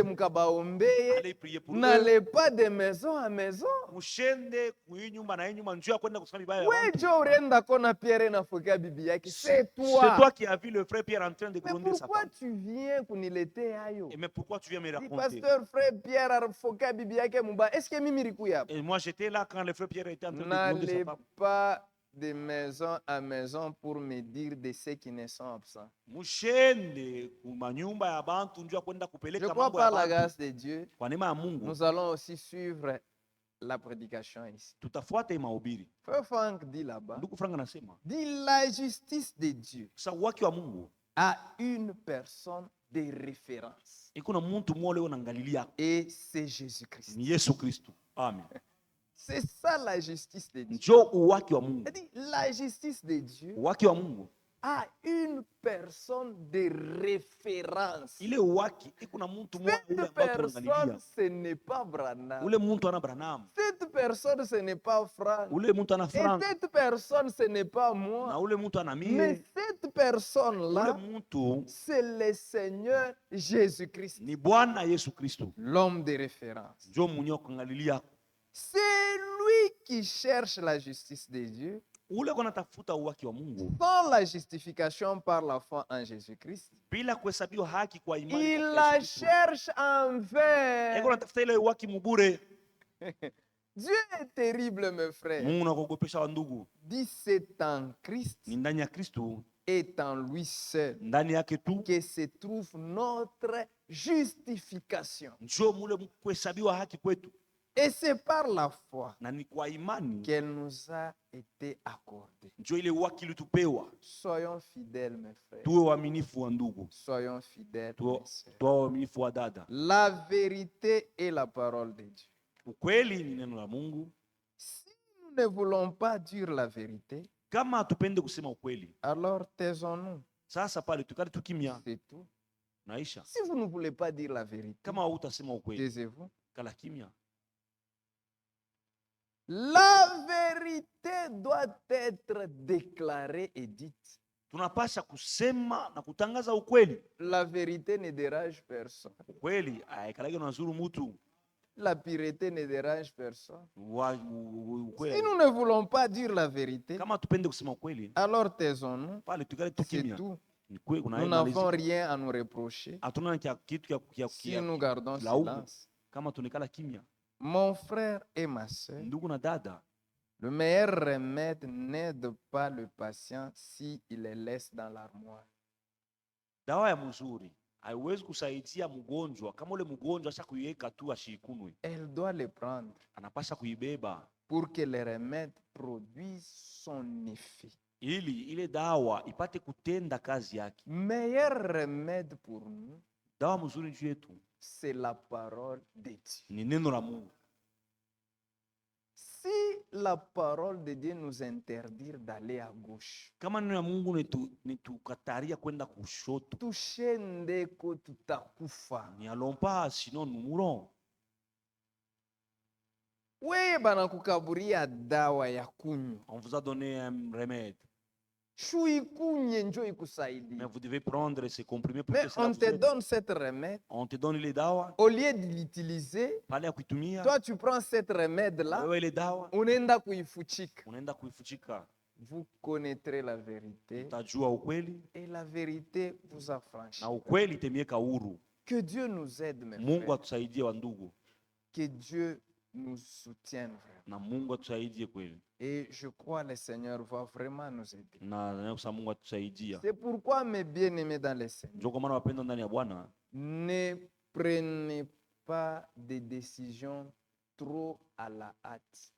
Allez prier pour eux. N'allez pas de maison à maison. C'est toi qui as vu le frère Pierre en train de gronder sa femme. Mais pourquoi tu viens me raconter? Pasteur frère Pierre et moi j'étais là quand le frère Pierre était en train de gronder. N'allez pas de maison à maison pour me dire de ceux qui ne sont absents. Je crois par la grâce de Dieu, nous allons aussi suivre la prédication ici. Frère Franck dit là-bas, dit la justice de Dieu a une personne de référence. Et c'est Jésus-Christ. Amen. C'est ça la justice de Dieu. La justice de Dieu a une personne de référence. Cette personne, ce n'est pas Branham. Cette personne, ce n'est pas Franck. Et cette personne, ce n'est pas moi. Mais cette personne-là, c'est le Seigneur Jésus-Christ. L'homme de référence. C'est lui qui cherche la justice de Dieu. Sans la justification par la foi en Jésus-Christ, il la cherche en vain. Dieu est terrible, mes frères. Dit c'est en Christ, est en lui seul, que se trouve notre justification. Et c'est par la foi qu'elle nous a été accordée. Soyons fidèles, mes frères. Soyons fidèles, mes sœurs. La vérité est la parole de Dieu. Si nous ne voulons pas dire la vérité, alors taisons-nous. C'est tout. Si vous ne voulez pas dire la vérité, taisez-vous. La vérité doit être déclarée et dite. tunapasha kusema na kutangaza ukweli. La vérité ne dérange personne. Ukweli haikalagi unazuru mtu. La pureté ne dérange personne. Si nous ne voulons pas dire la vérité, alors taisons-nous. C'est tout. Nous n'avons rien à nous reprocher si nous gardons silence. Mon frère et ma soeur, le meilleur remède n'aide pas le patient s'il le laisse dans l'armoire. Dawa ya mzuri haiwezi kusaidia mgonjwa kama ule mgonjwa asha kuiweka tu ashikunwe. Elle doit le prendre. Anapasha kuibeba pour que le remède produise son effet. Ili ile dawa ipate kutenda kazi yake. Meilleur remède pour nous, dawa mzuri juu yetu, c'est la parole de Dieu. Ni neno la Mungu. Si la parole de Dieu nous interdit d'aller à gauche, kama neno la Mungu nitukataria kwenda kushoto, touche ndeko tutakufa. Ni alompa sinon nous mourons. Wewe bana kukaburia dawa ya kunywa. On vous a donné un remède. Mais vous devez prendre ces comprimés pour que on te donne cette remède. On te donne les dawa. Au lieu de l'utiliser, toi tu prends cette remède là. Unaenda kuifuchika. Vous connaîtrez la vérité. Et la vérité vous affranchit. Que Dieu nous aide, mes frères. Que Dieu nous soutienne vraiment. Et je crois que le Seigneur va vraiment nous aider. C'est pourquoi, mes bien-aimés dans le Seigneur, ne prenez pas de décisions trop à la hâte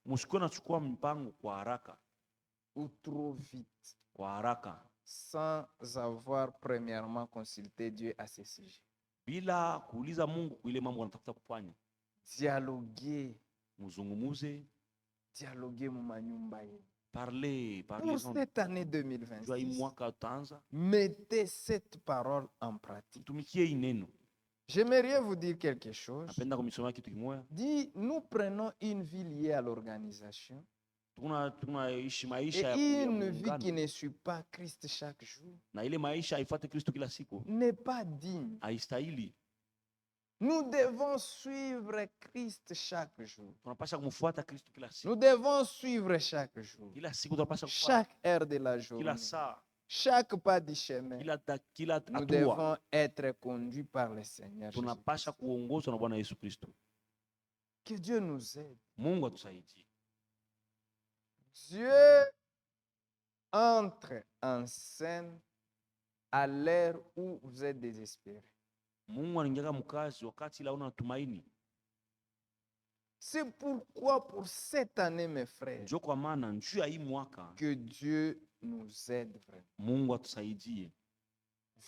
ou trop vite sans avoir premièrement consulté Dieu à ce sujet. Dialoguer. Dialoguer Parlez. Pour cette année 2026, mettez cette parole en pratique. J'aimerais vous dire quelque chose. Dis, nous prenons une vie liée à l'organisation et une vie qui ne suit pas Christ chaque jour n'est pas digne. Nous devons suivre Christ chaque jour. Nous devons suivre chaque jour, chaque heure de la journée, chaque pas du chemin. Nous devons être conduits par le Seigneur Jésus. Que Dieu nous aide. Dieu entre en scène à l'heure où vous êtes désespérés. C'est pourquoi pour cette année, mes frères, que Dieu nous aide vraiment.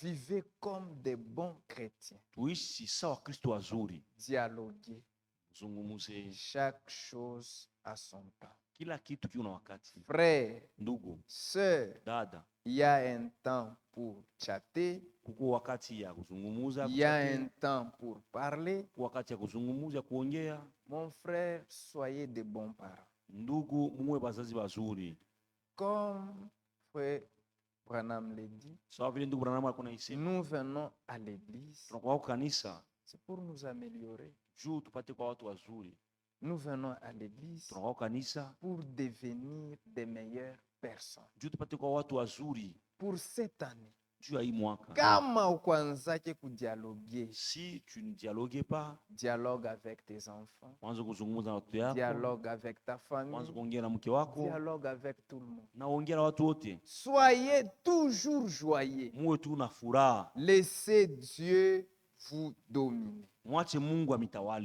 Vivez comme des bons chrétiens. Dialoguez. Chaque chose à son temps. Frère, sœur, il y a un temps pour chatter, il y a un temps pour parler. Mon frère, soyez de bons parents. Comme frère Branham l'a dit, nous venons à l'église, c'est pour nous améliorer. Nous venons à l'église pour devenir des meilleures personnes. Pour cette année, si tu ne dialogues pas, dialogue avec tes enfants, dialogue avec ta famille, dialogue avec tout le monde. Soyez toujours joyeux. Laissez Dieu vous dominer.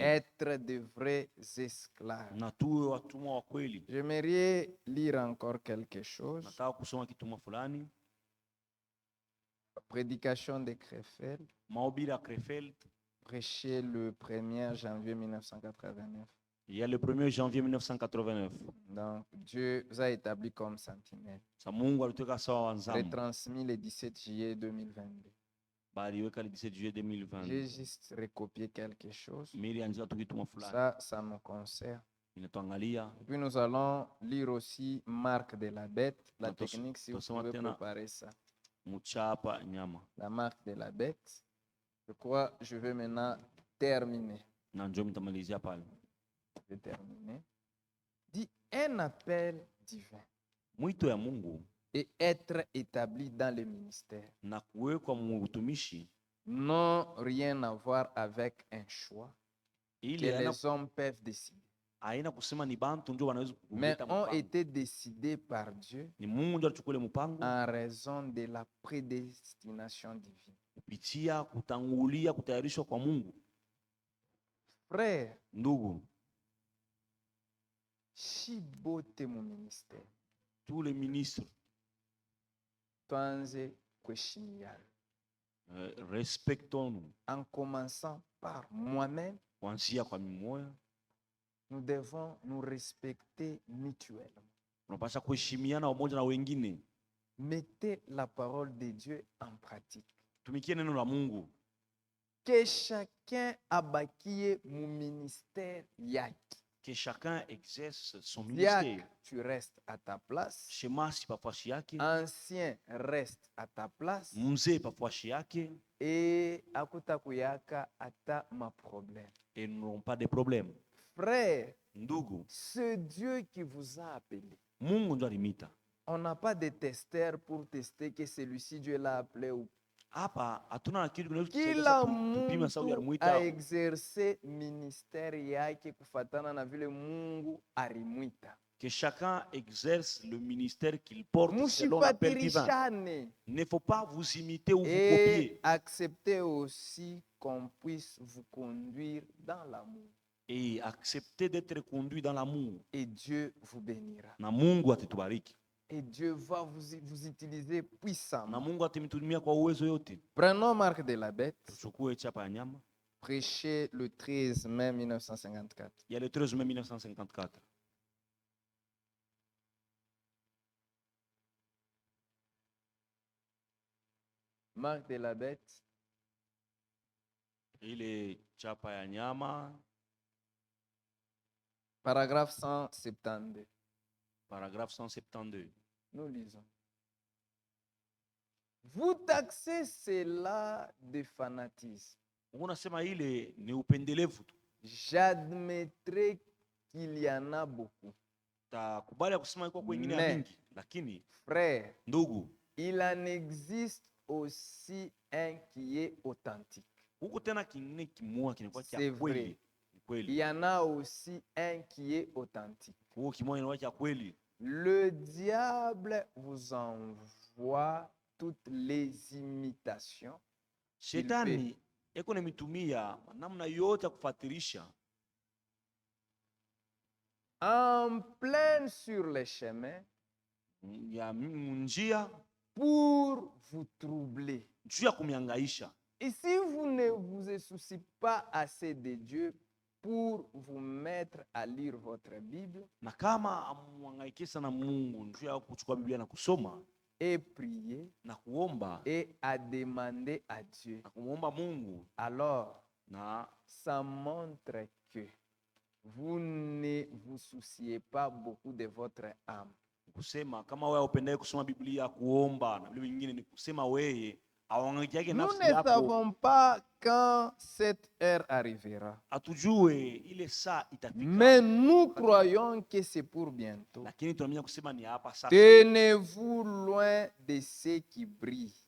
Être de vrais esclaves. J'aimerais lire encore quelque chose. Prédication de Krefeld, prêché le 1er janvier 1989. Il y a le 1er janvier 1989. Donc, Dieu vous a établi comme sentinelle. Retransmis le 17 juillet 2022. J'ai juste recopié quelque chose. Ça me concerne. Et puis nous allons lire aussi Marc de la Bête, la technique, si vous pouvez préparer ça. La marque de la bête. Je crois je vais maintenant terminer. Je vais terminer. Dit un appel divin. Et être établi dans le ministère. N'ont rien à voir avec un choix que les hommes peuvent décider. Mais ont été décidés par Dieu en raison de la prédestination divine. Frère, chibote mon ministère. Tous les ministres respectons-nous. En commençant par moi-même, nous devons nous respecter mutuellement. Mettez la parole de Dieu en pratique. Que chacun abakie mon ministère yaki. Que chacun exerce son ministère. Tu restes à ta place. Ancien reste à ta place. Et akuta kuyaka ata ma problème. Et nous n'aurons pas de problème. Frère, c'est Dieu qui vous a appelé. On n'a pas de testeur pour tester que celui-ci Dieu l'a appelé ou kila mtu aexerce ministère yake kufatana na vile Mungu arimwita. Que chacun exerce le ministère qu'il porte selon l'appel divin. Il ne faut pas vous imiter ou vous copier. Et acceptez aussi qu'on puisse vous conduire dans l'amour. Et acceptez d'être conduit dans l'amour. Et Dieu vous bénira. Na Mungu atatubariki. Et Dieu va vous utiliser puissamment. Prenons marque de la bête. Prêché le 13 mai 1954. Il y a le 13 mai 1954. Marque de la bête. Il est Chapayanyama. Paragraphe 172. Paragraphe 172. Nous lisons. Vous taxez cela de fanatisme. J'admettrai qu'il y en a beaucoup. Mais, frère, il en existe aussi un qui est authentique. C'est vrai. Il y en a aussi un qui est authentique. Le diable vous envoie toutes les imitations. Shetani eko nemitumia namna yote ya kufuatilisha. En plein sur les chemins. Ya njia pour vous troubler. Juu ya kumiangaisha. Et si vous ne vous souciez pas assez de Dieu pour vous mettre à lire votre Bible, na kama amuhangaike sana Mungu juu ya kuchukua Biblia na kusoma et prier na kuomba et à demander à Dieu, na kumuomba Mungu, alors na ça montre que vous ne vous souciez pas beaucoup de votre âme. Kusema kama wewe upendee kusoma Biblia, kuomba na vile vingine, ni kusema wewe awangaike nafsi yako. Nous ne savons pas quand cette heure arrivera. Atujue ile saa itafika. Mais nous croyons que c'est pour bientôt. Lakini tunaamini kusema ni hapa sasa. Tenez-vous loin de ceux qui brillent.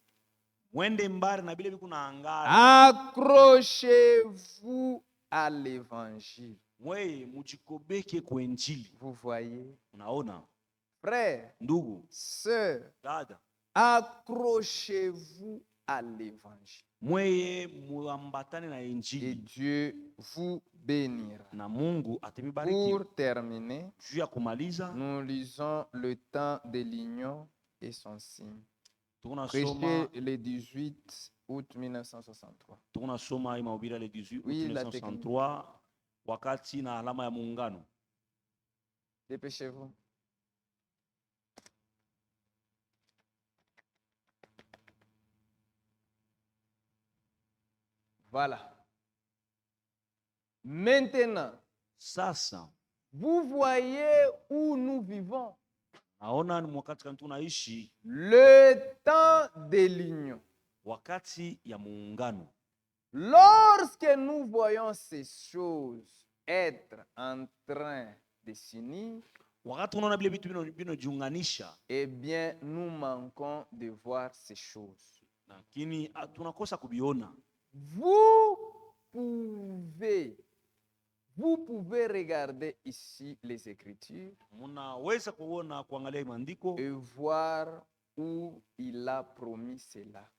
Mwende mbali na vile viko naangaza. Accrochez-vous à l'évangile. Wewe mujikobeke kwa injili. Vous voyez? Unaona? Frère, ndugu, sœur, dada, accrochez-vous à l'évangile. Mweye muambatane na injili. Et Dieu vous bénira. Na Mungu atemibariki. Pour terminer, juu ya kumaliza, nous lisons le temps de l'union et son signe. Prêché le 18 août 1963. Tunasoma mahubiri le 18 août 1963 wakati na alama ya muungano. Dépêchez-vous. Voilà. Maintenant, sasa, vous voyez où nous vivons. Naona ni wakati tunaishi. Le temps de l'union. Wakati ya muungano. Lorsque nous voyons ces choses être en train de s'unir, eh bien, nous manquons de voir ces choses. Vous pouvez regarder ici les Écritures et voir où il a promis cela.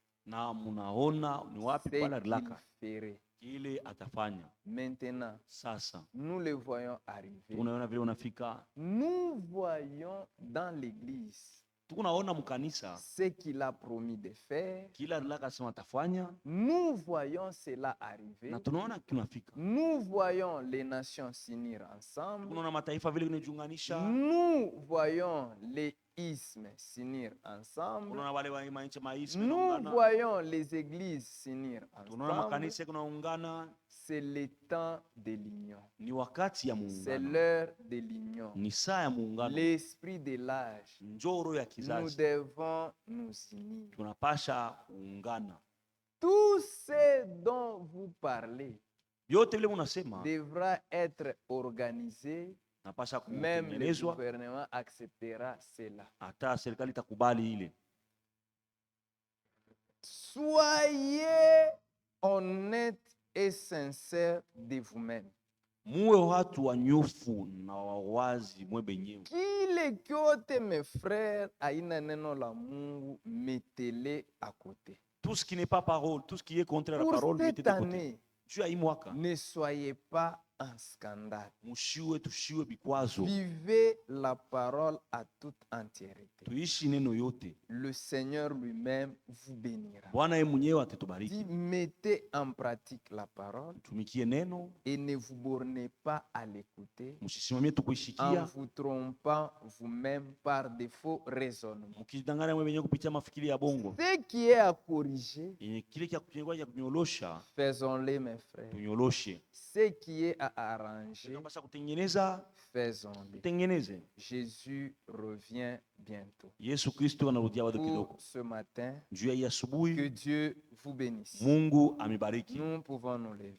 Maintenant, nous le voyons arriver. Nous voyons dans l'église ce qu'il a promis de faire. Nous voyons cela arriver. Nous voyons les nations s'unir ensemble. Nous voyons les ismes s'unir ensemble. Nous voyons les églises s'unir ensemble. C'est le temps de l'union. C'est l'heure de l'union. L'esprit de l'âge. Nous devons nous unir. Tout ce dont vous parlez devra être organisé. Même le gouvernement acceptera cela. Soyez honnête et sincère de vous-même. Kile kyote mes frères aina neno la Mungu, mettez-le à côté. Tout ce qui n'est pas parole, tout ce qui est contraire à la parole, mettez de côté. Ne soyez pas un scandale. Vivez la parole à toute entièreté. Le Seigneur lui-même vous bénira. Mettez en pratique la parole et ne vous bornez pas à l'écouter en vous trompant vous-même par de faux raisonnements. Ce qui est à corriger, faisons-le, mes frères. Ce qui est à arranger, faisons-le. Jésus revient bientôt. Pour ce matin, que Dieu vous bénisse. Nous pouvons nous lever.